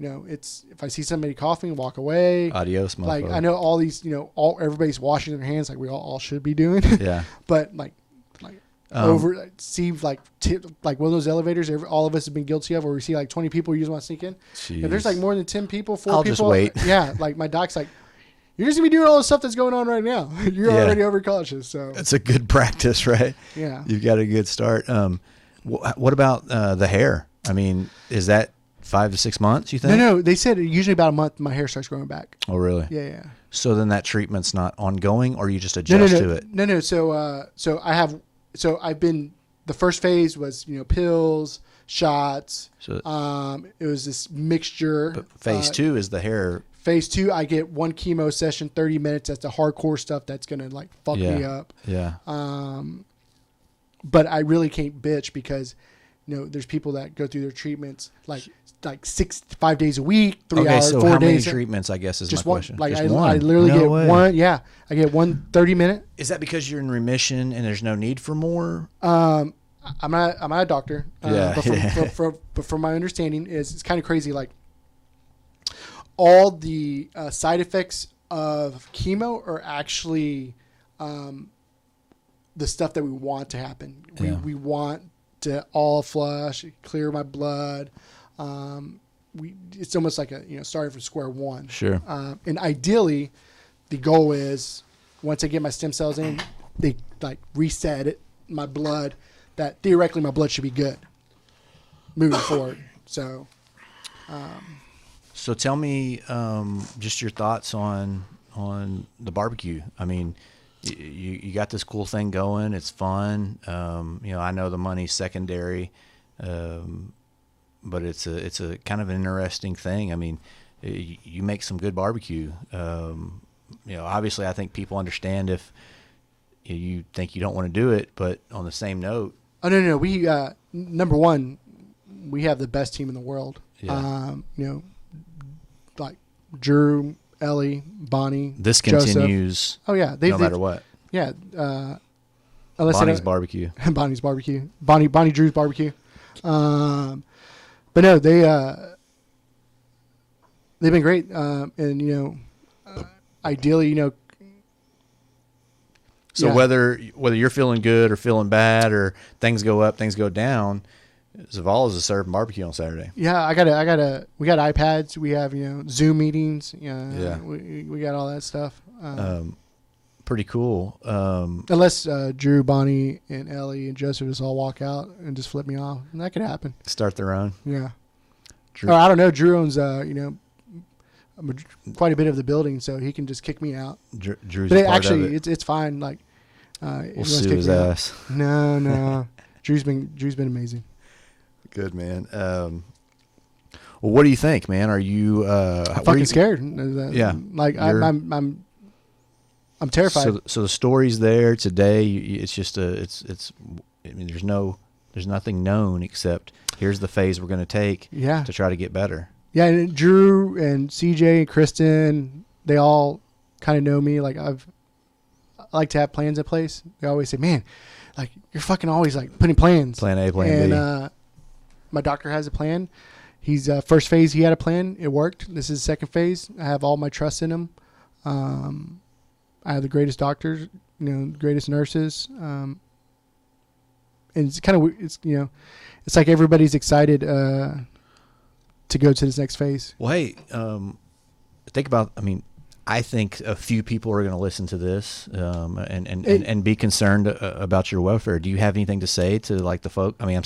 it's if I see somebody coughing, walk away. Adios, motherfucker. Like I know all these, everybody's washing their hands like we all should be doing. Yeah. But like see like one of those elevators all of us have been guilty of, where we see like 20 people, you just want to sneak in. If there's like more than 10 people, 4 I'll people, just wait. Yeah, like my doc's like, you're just gonna be doing all the stuff that's going on right now. You're already overcautious. So it's a good practice, right? Yeah. You've got a good start. What about the hair? I mean, is that 5 to 6 months, you think? No. They said usually about a month my hair starts growing back. Oh, really? Yeah. So then that treatment's not ongoing, or you just adjust to it? No. So I've been, the first phase was, pills, shots. So, it was this mixture. but phase 2 is the hair. Phase 2, I get 1 chemo session, 30 minutes. That's the hardcore stuff that's going to like fuck me up. Yeah. But I really can't bitch because, there's people that go through their treatments like 5 days a week, 3 hours, so 4 how days. many treatments, I guess, is Just my one. question? Like Just I one? literally No get way. one. Yeah. I get 1 30-minute. Is that because you're in remission and there's no need for more? I'm not a doctor. Yeah. But from my understanding it's kind of crazy. Like all the side effects of chemo are actually the stuff that we want to happen. We want to all flush, clear my blood. It's almost like starting from square one. Sure. And ideally, the goal is once I get my stem cells in, they like reset my blood. That theoretically my blood should be good moving forward. So. So tell me just your thoughts on the barbecue. I mean, you got this cool thing going. It's fun. I know the money's secondary, but it's a kind of an interesting thing. I mean, you make some good barbecue. Obviously, I think people understand if you think you don't want to do it, but on the same note. Oh no! We number one, we have the best team in the world. Yeah. Like Drew, Ellie, Bonnie. This Joseph. continues. Oh yeah, no matter what. Yeah. Bonnie's barbecue. Bonnie's barbecue. Bonnie Drew's barbecue. But no, they've been great. And ideally, So whether you're feeling good or feeling bad or things go up, things go down, Zavala's is serving barbecue on Saturday. Yeah, we got iPads. We have, Zoom meetings. Yeah. We got all that stuff. Pretty cool. Unless Drew, Bonnie, and Ellie and Joseph just all walk out and just flip me off. And that could happen. Start their own. Yeah. Drew. Or I don't know. Drew owns, quite a bit of the building, so he can just kick me out. Drew's But a part actually, of it. it's fine. Like, We'll sue his ass. No. Drew's been amazing. Good, man. Well, what do you think, man? Are you I'm fucking scared. Yeah. Like I'm terrified. So the story's there today. It's just I mean, there's nothing known except here's the phase we're going to take to try to get better. Yeah, and Drew and CJ and Kristen, they all kind of know me. Like I like to have plans in place. They always say, "Man, like you're fucking always like putting plans." Plan A, plan B. And my doctor has a plan. He's first phase. He had a plan. It worked. This is second phase. I have all my trust in him. I have the greatest doctors, greatest nurses. And it's kind of, it's like everybody's excited to go to this next phase. Well, hey, think about. I mean, I think a few people are going to listen to this and be concerned about your welfare. Do you have anything to say to like the folk? I mean,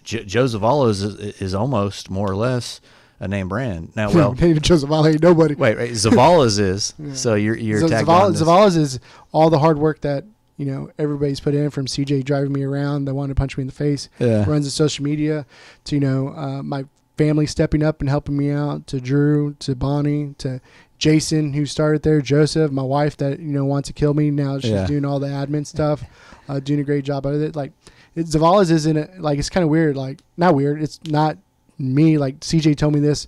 Joe Zavala is almost more or less a name brand now. Well, David Joe Zavala ain't nobody. Wait, Zavala's is. Yeah. So you're tagged on this. Zavala's is all the hard work that everybody's put in, from CJ driving me around, that wanted to punch me in the face, runs the social media, to my family stepping up and helping me out, to Drew, to Bonnie, to Jason, who started there, Joseph, my wife that wants to kill me now. She's doing all the admin stuff, doing a great job out of it. Like Zavala's isn't it, like, it's kind of weird, like not weird. It's not me. Like CJ told me this,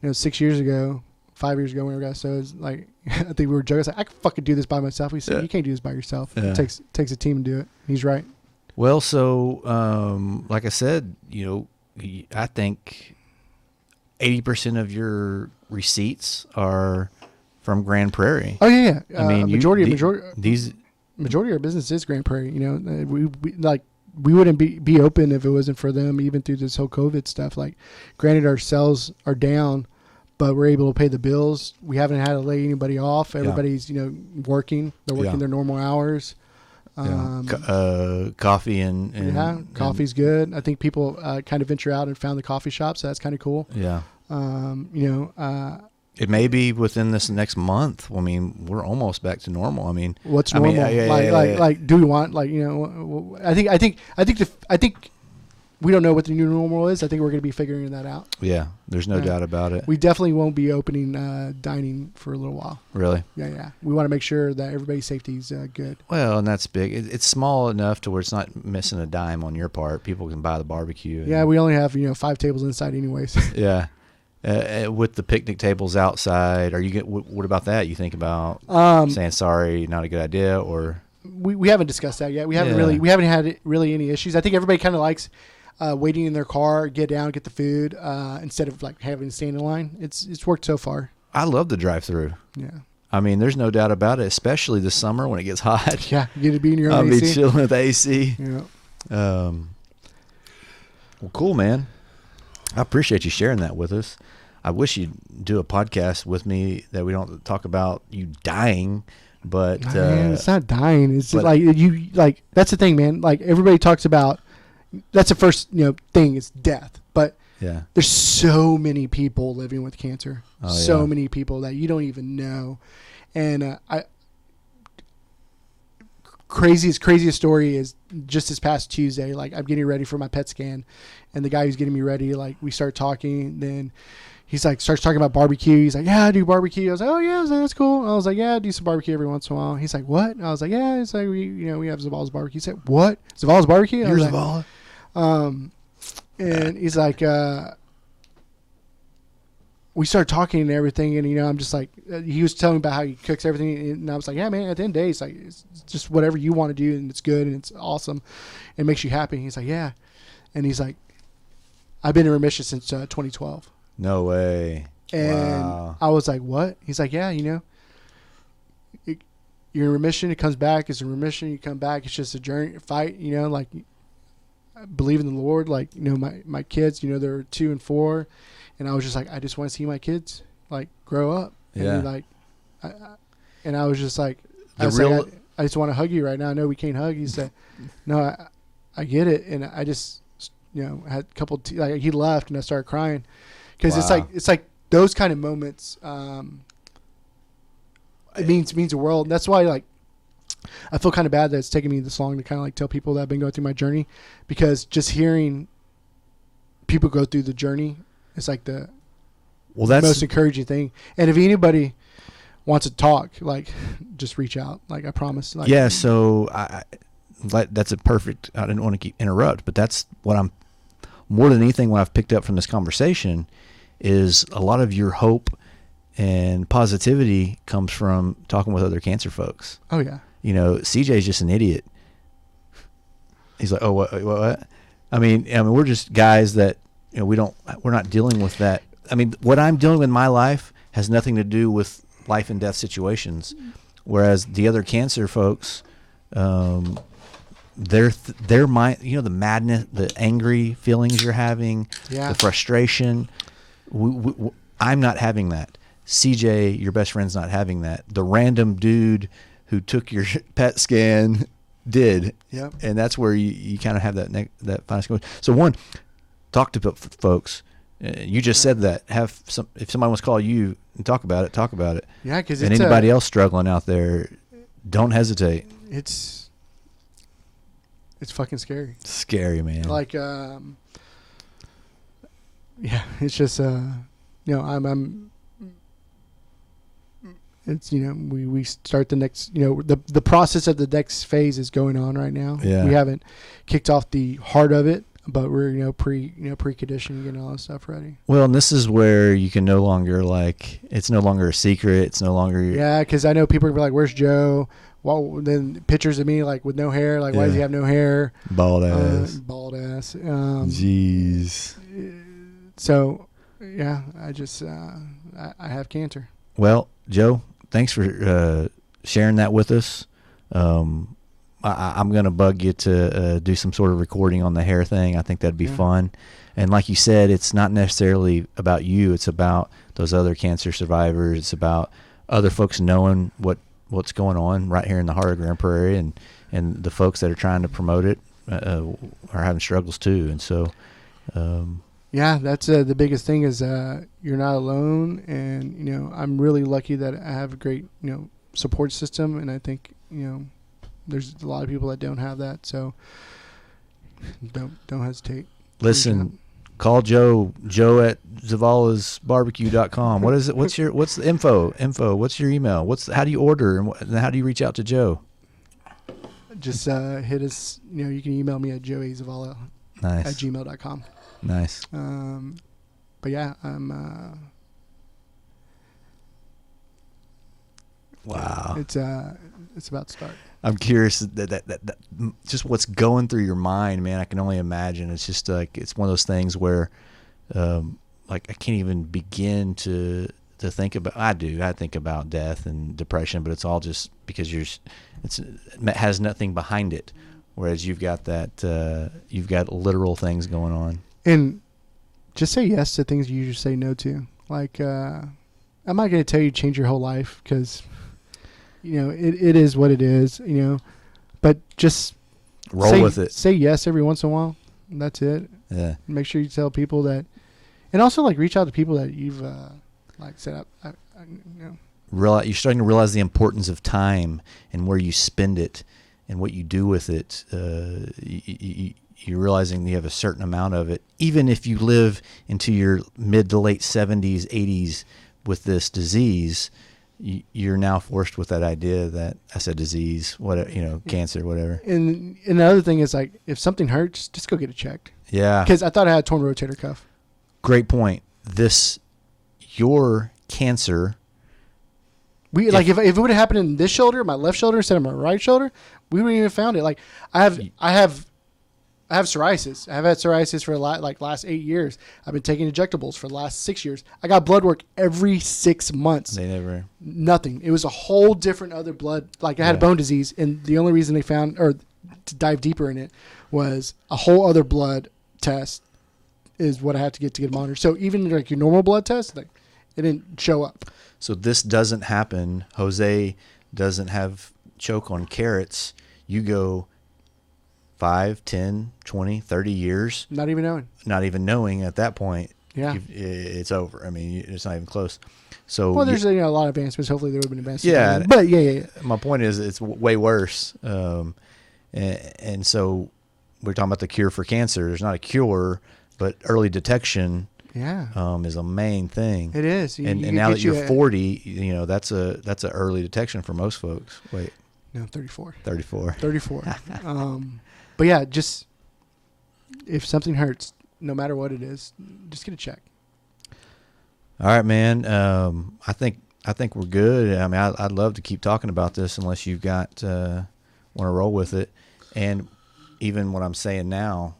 6 years ago, 5 years ago, whenever. So it's like I think we were joking. I said, I can fucking do this by myself. He said, you can't do this by yourself. It takes a team to do it. He's right. Well, so like I said, I think 80% of your receipts are from Grand Prairie. Oh yeah, yeah. I mean, majority of our business is Grand Prairie. You know, we wouldn't be open if it wasn't for them, even through this whole COVID stuff. Like, granted, our sales are down, but we're able to pay the bills. We haven't had to lay anybody off. Everybody's, working. They're working their normal hours. Coffee and coffee's good. I think people kind of venture out and found the coffee shop, so that's kind of cool. Yeah. It may be within this next month. I mean, we're almost back to normal. I mean, what's normal? Like, do we want, I think we don't know what the new normal is. I think we're going to be figuring that out. Yeah, there's no doubt about it. We definitely won't be opening dining for a little while. Really? Yeah. We want to make sure that everybody's safety is good. Well, and that's big. It's small enough to where it's not missing a dime on your part. People can buy the barbecue. Yeah, we only have 5 tables inside anyways. Yeah. With the picnic tables outside, what about that? You think about saying sorry, not a good idea, or we haven't discussed that yet. We haven't had really any issues. I think everybody kind of likes waiting in their car, get down, get the food instead of like having to stand in line. It's worked so far. I love the drive-through. Yeah. I mean, there's no doubt about it, especially this summer when it gets hot. Yeah, you get to be in your own I'll AC. be chilling with AC. Yeah. Well, cool, man. I appreciate you sharing that with us. I wish you'd do a podcast with me that we don't talk about you dying, but man, it's not dying. It's just that's the thing, man. Like, everybody talks about, that's the first thing is death, but yeah, there's so many people living with cancer, yeah. many people that you don't even know, and craziest story is just this past Tuesday. Like, I'm getting ready for my PET scan, and the guy who's getting me ready, like, we start talking, then he's like, starts talking about barbecue. He's like, yeah, I do barbecue. I was like, oh yeah, that's cool. I was like, yeah, I do some barbecue every once in a while. He's like, what? And I was like, yeah, it's like, we have Zavala's barbecue. He said, what? Zavala's barbecue? You're Zavala? And he's like, we started talking and everything, and I'm just like, he was telling me about how he cooks everything, and I was like, yeah, man, at the end of the day, it's like, it's just whatever you want to do, and it's good, and it's awesome, it makes you happy. And he's like, yeah, and he's like, I've been in remission since 2012. No way. And wow. I was like, what? He's like, yeah, you're in remission, it comes back, it's in remission, you come back, it's just a journey, fight, like, I believe in the Lord, like, my kids, they're 2 and 4. And I was just like, I just want to see my kids like grow up. Yeah. And I was just like, I just want to hug you right now. I know we can't hug. He said, no, I get it. And I just, had a couple, he left and I started crying because it's like those kind of moments. It means the world. And that's why, like, I feel kind of bad that it's taken me this long to kind of like tell people that I've been going through my journey, because just hearing people go through the journey, it's like that's the most encouraging thing. And if anybody wants to talk, like, just reach out. Like, I promise. Like, yeah. So that's a perfect. I didn't want to interrupt, but that's what I'm more than anything. What I've picked up from this conversation is a lot of your hope and positivity comes from talking with other cancer folks. Oh yeah. CJ's just an idiot. He's like, oh, what? I mean, we're just guys that. We're not dealing with that. I mean, what I'm dealing with in my life has nothing to do with life and death situations. Whereas the other cancer folks, their mind, the madness, the angry feelings you're having, the frustration. I'm not having that. CJ, your best friend's not having that. The random dude who took your PET scan did. Yep. And that's where you kind of have that final. So one, talk to folks. You just said that. If somebody wants to call you and talk about it. Yeah, because and anybody else struggling out there, don't hesitate. It's fucking scary. It's scary, man. Like, yeah, it's just it's we start the next the process of the next phase is going on right now. Yeah. We haven't kicked off the heart of it, but we're pre-conditioning, getting all that stuff ready. Well, and this is where you can no longer it's no longer a secret. It's no longer because I know people are gonna be like, "Where's Joe?" Well, then pictures of me like with no hair. Like, why does he have no hair? Bald ass. Bald ass. Jeez. So Yeah, I just I have cancer. Well, Joe, thanks for sharing that with us. I'm going to bug you to do some sort of recording on the hair thing. I think that'd be fun. And like you said, it's not necessarily about you. It's about those other cancer survivors. It's about other folks knowing what's going on right here in the heart of Grand Prairie, and the folks that are trying to promote it are having struggles too. And so, yeah, that's the biggest thing is you're not alone. And, you know, I'm really lucky that I have a great, you know, support system. And I think, you know, there's a lot of people that don't have that. So don't hesitate. listen, call Joe at zavalasbarbecue.com. What is it? What's the info? What's your email? How do you order, and how do you reach out to Joe? Just hit us. You know, you can email me at joezavala Nice. at gmail.com. Nice. But yeah, I'm. Wow. It's about to start. I'm curious that just what's going through your mind, man. I can only imagine. It's just like it's one of those things where, like I can't even begin to think about. I think about death and depression, but it's all just because it has nothing behind it. Whereas you've got literal things going on. And just say yes to things you usually say no to. Like, I'm not going to tell you to change your whole life because, you know, it is what it is, you know. But just roll with it. Say yes every once in a while. And that's it. Yeah. Make sure you tell people that. And also, like, reach out to people that you've, like, set up. You know. You're starting to realize the importance of time and where you spend it and what you do with it. You're realizing you have a certain amount of it. Even if you live into your mid to late 70s, 80s with this disease, you're now forced with that idea that I said disease, cancer, whatever. And another thing is, like, if something hurts, just go get it checked. Yeah. Because I thought I had a torn rotator cuff. Great point. Your cancer. If it would have happened in this shoulder, my left shoulder instead of my right shoulder, we wouldn't even found it. Like I have psoriasis. I've had psoriasis for last 8 years. I've been taking injectables for the last 6 years. I got blood work every 6 months. Nothing. It was a whole different other blood. Like I had bone disease, and the only reason they found or to dive deeper in it was a whole other blood test is what I have to get monitored. So even like your normal blood test, like it didn't show up. So this doesn't happen. Jose doesn't have choke on carrots. You go 5, 10, 20, 30 years. Not even knowing at that point. Yeah. It's over. I mean, it's not even close. So there's a lot of advancements. Hopefully there would have been advancements. Yeah. But yeah. My point is it's way worse. And so we're talking about the cure for cancer. There's not a cure, but early detection is a main thing. It is. And now that you're 40, you know, that's a early detection for most folks. Wait. No, 34. 34. But yeah, just if something hurts, no matter what it is, just get a check. All right, man. I think we're good. I mean, I'd love to keep talking about this unless you've got want to roll with it. And even what I'm saying now,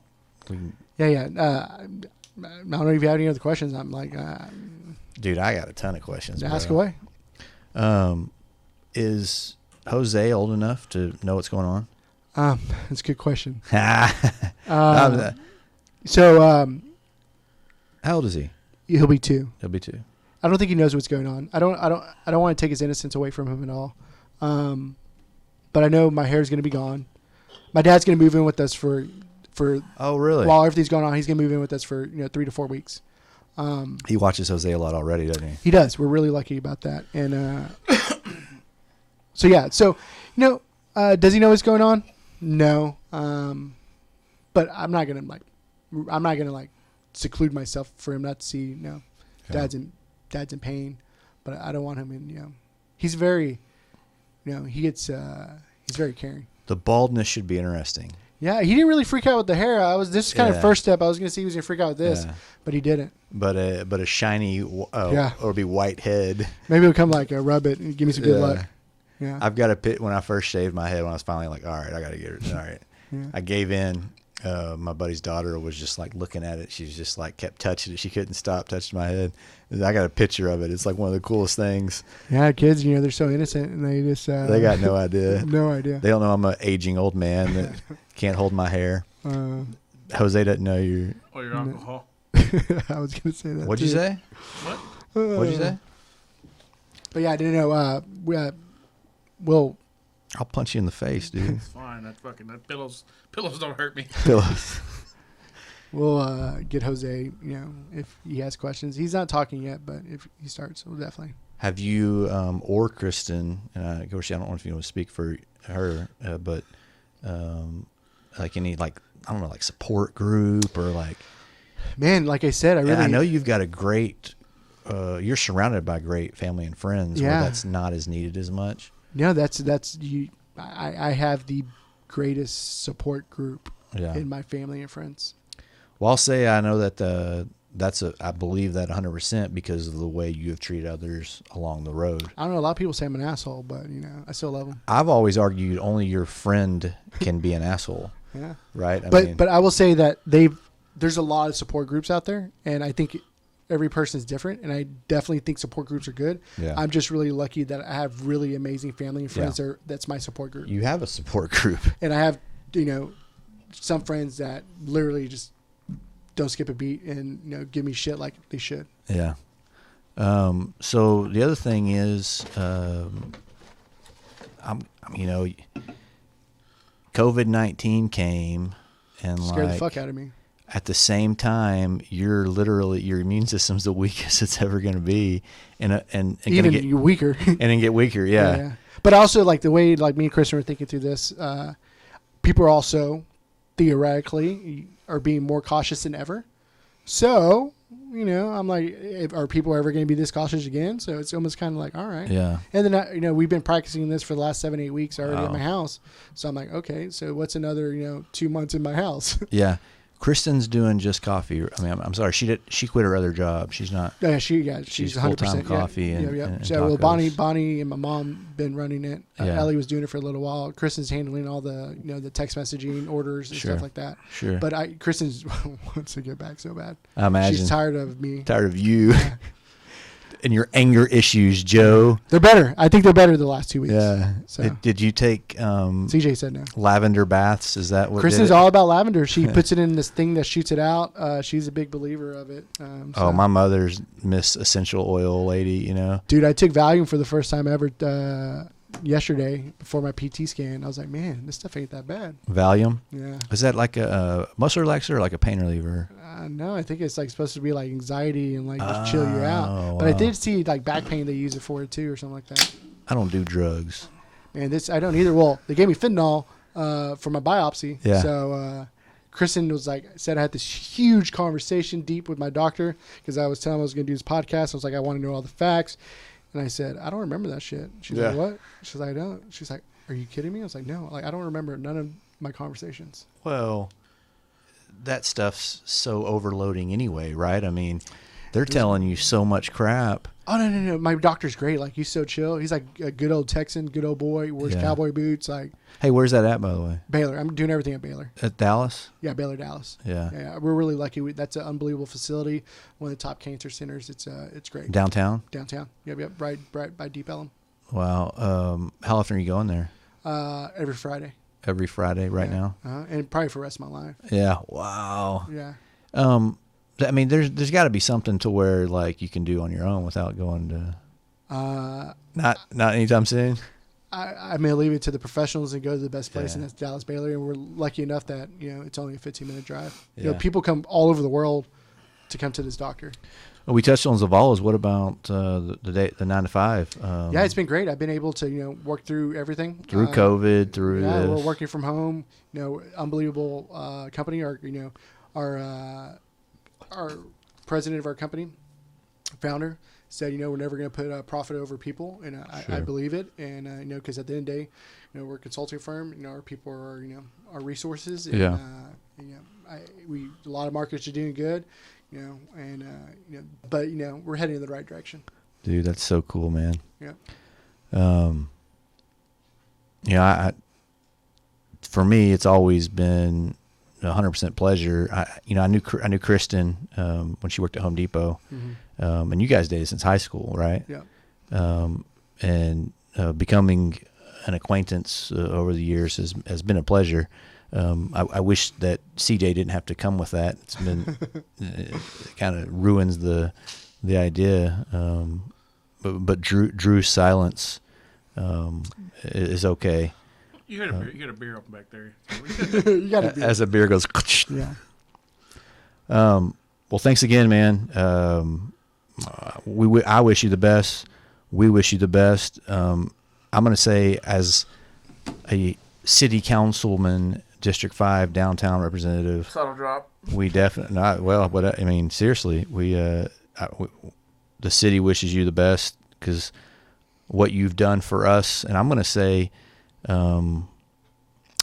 we can, I don't know if you have any other questions. I'm like, dude, I got a ton of questions. Ask away. Is Jose old enough to know what's going on? That's a good question. So, how old is he? He'll be 2. He'll be 2. I don't think he knows what's going on. I don't want to take his innocence away from him at all. But I know my hair is going to be gone. My dad's going to move in with us for. Oh, really? While everything's going on, he's going to move in with us for 3 to 4 weeks. He watches Jose a lot already, doesn't he? He does. We're really lucky about that. And so yeah. So does he know what's going on? No. But I'm not gonna seclude myself for him not to see. Dad's in pain, but I don't want him in. He's very, he's very caring. The baldness should be interesting. Yeah, he didn't really freak out with the hair. This is kind of first step. I was gonna see he was gonna freak out with this, but he didn't. But a shiny, or be white head. Maybe it'll come rub it and give me some good luck. Yeah. I've got a pit when I first shaved my head when I was finally like, all right, I got to get it. All right. Yeah. I gave in. my buddy's daughter was just like looking at it. She was just like kept touching it. She couldn't stop touching my head. I got a picture of it. It's like one of the coolest things. Yeah, kids, you know, they're so innocent, and they just They got no idea. no idea. They don't know I'm an aging old man that can't hold my hair. Jose doesn't know you. Or your alcohol. I was gonna say that. What'd you say? What? What'd you say? But yeah, I didn't know. We'll I'll punch you in the face, dude. It's fine. That pillows don't hurt me. Pillows. we'll get Jose. You know, if he has questions, he's not talking yet, but if he starts, we'll definitely. Have you or Kristen? And of course, I don't know if you want to speak for her, but like any like I don't know, like support group or like. Man, like I said, I know you've got a great. You're surrounded by great family and friends. Yeah. Where that's not as needed as much. No, that's you. I have the greatest support group Yeah. in my family and friends. Well, I'll say I know that I believe that 100% because of the way you have treated others along the road. I don't know. A lot of people say I'm an asshole, but you know, I still love them. I've always argued only your friend can be an asshole. Yeah. Right. But I will say that there's a lot of support groups out there, and I think every person is different, and I definitely think support groups are good. Yeah. I'm just really lucky that I have really amazing family and friends Yeah. that's my support group. You have a support group. And I have, you know, some friends that literally just don't skip a beat and, you know, give me shit like they should. Yeah. So the other thing is, you know, COVID-19 came and Scared like the fuck out of me. at the same time, your immune system's the weakest it's ever going to be, and Even get, you're weaker. and then get weaker. Yeah. But also, like, the way, like, me and Kristen were thinking through this, people are also, theoretically, are being more cautious than ever. So, you know, I'm like, are people ever going to be this cautious again? So it's almost kind of like, all right. Yeah. And then, you know, we've been practicing this for the last 7-8 weeks already Oh. at my house. So I'm like, okay, so what's another, you know, 2 months in my house? Yeah. Kristen's doing just coffee. I mean, I'm sorry. She quit her other job. She's not. she's She's 100%. full-time coffee and so, well, tacos. Bonnie and my mom been running it. Yeah. Ellie was doing it for a little while. Kristen's handling all the, you know, the text messaging orders and Sure. stuff like that. Sure. But Kristen's wants to get back so bad. I imagine. She's tired of me. Tired of you and your anger issues, Joe. They're better. I think they're better the last 2 weeks. Yeah. So Did you take CJ said no. lavender baths? Is that what? Kristen's did it? all about lavender. She puts it in this thing that shoots it out. She's a big believer of it. Oh, my mother's Miss Essential Oil lady. You know. Dude, I took Valium for the first time ever yesterday before my PT scan. I was like, man, this stuff ain't that bad. Valium. Yeah. Is that like a muscle relaxer or like a pain reliever? No, I think it's like supposed to be like anxiety and like just chill you out. Oh, But I wow. did see like back pain they use it for it too or something like that. I don't do drugs. And I don't either. Well, they gave me fentanyl for my biopsy. Yeah. So Kristen was like, said I had this huge conversation deep with my doctor because I was telling him I was going to do this podcast. I was like, I want to know all the facts. And I said, I don't remember that shit. She's like, what? She's like, I don't. She's like, are you kidding me? I was like, no. Like, I don't remember none of my conversations. Well, that stuff's so overloading anyway, right? I mean, they're telling you so much crap. Oh, no. My doctor's great. Like, he's so chill. He's like a good old Texan, good old boy. He wears Yeah. cowboy boots. Like, Hey, where's that at, by the way? Baylor. I'm doing everything at Baylor. At Dallas? Yeah, Baylor, Dallas. Yeah. Yeah, we're really lucky. That's an unbelievable facility. One of the top cancer centers. It's great. Downtown? Downtown. Yep. Right by Deep Ellum. Wow. How often are you going there? Every Friday. Every Friday right Yeah. now? And probably for the rest of my life. Yeah. Wow. Yeah. I mean, there's got to be something to where like you can do on your own without going to. Not anytime soon. I may leave it to the professionals and go to the best place, Yeah. and that's Dallas Baylor. And we're lucky enough that, you know, it's only a 15-minute drive. You know, Yeah. people come all over the world to come to this doctor. Well, we touched on Zavalas. What about the 9 to 5? Yeah, it's been great. I've been able to, you know, work through everything. Through COVID, through Yeah, this. we're working from home. You know, unbelievable company. Our president of our company, founder, said, you know, we're never going to put profit over people, and I Sure. believe it. And you know, because at the end of the day, you know, we're a consulting firm. You know, our people are, you know, our resources. And, Yeah. you know, a lot of markets are doing good. You know, and you know, but you know, we're heading in the right direction. Dude, that's so cool, man. Yeah. Yeah, for me, it's always been 100% pleasure. I knew Kristen when she worked at Home Depot, Mm-hmm. and you guys dated since high school, right? Yeah. And becoming an acquaintance over the years has been a pleasure. I wish that CJ didn't have to come with that. It's been it kind of ruins the idea. But Drew's silence is okay. You had a beer open back there. You got to be. As the beer goes. Yeah. Well, thanks again, man. I wish you the best. We wish you the best. I'm going to say, as a city councilman, District 5 downtown representative, Subtle drop. we definitely not well. But I mean, seriously, the city wishes you the best, because what you've done for us, and I'm going to say,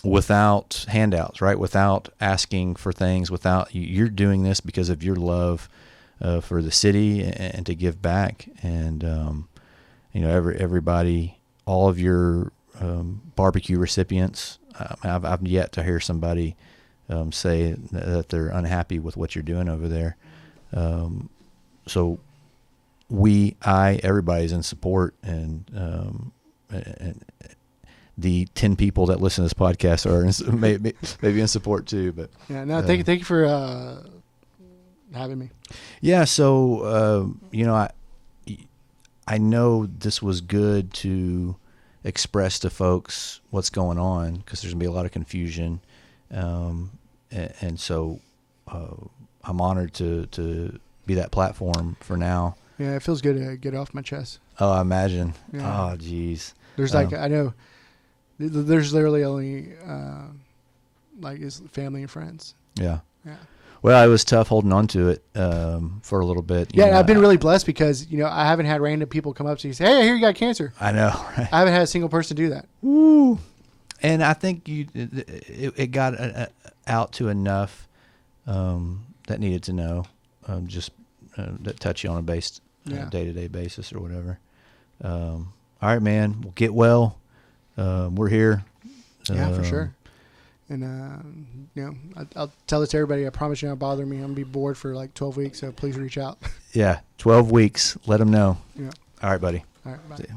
without handouts, right? Without asking for things, you're doing this because of your love for the city and to give back. And everybody, all of your barbecue recipients, I've yet to hear somebody say that they're unhappy with what you're doing over there. So everybody's in support, and the 10 people that listen to this podcast are maybe in support too. But Yeah. No, thank you for having me. yeah. So I know this was good to express to folks what's going on, because there's gonna be a lot of confusion, and so I'm honored to be that platform for now. Yeah, it feels good to get it off my chest. Oh, I imagine. Yeah. Oh, geez. There's I know there's literally only is family and friends. Yeah. Yeah. Well, it was tough holding on to it for a little bit. Yeah, and I've been really blessed because, I haven't had random people come up to you and say, "Hey, I hear you got cancer." I know, right? I haven't had a single person do that. Woo. And I think it got out to enough that needed to know, just that touch you on a day-to-day basis or whatever. All right, man. Well, get well. We're here. Yeah, for sure. And, I'll tell this to everybody. I promise you not bother me. I'm going to be bored for like 12 weeks, so please reach out. Yeah, 12 weeks. Let them know. Yeah. All right, buddy. All right, bye. See ya.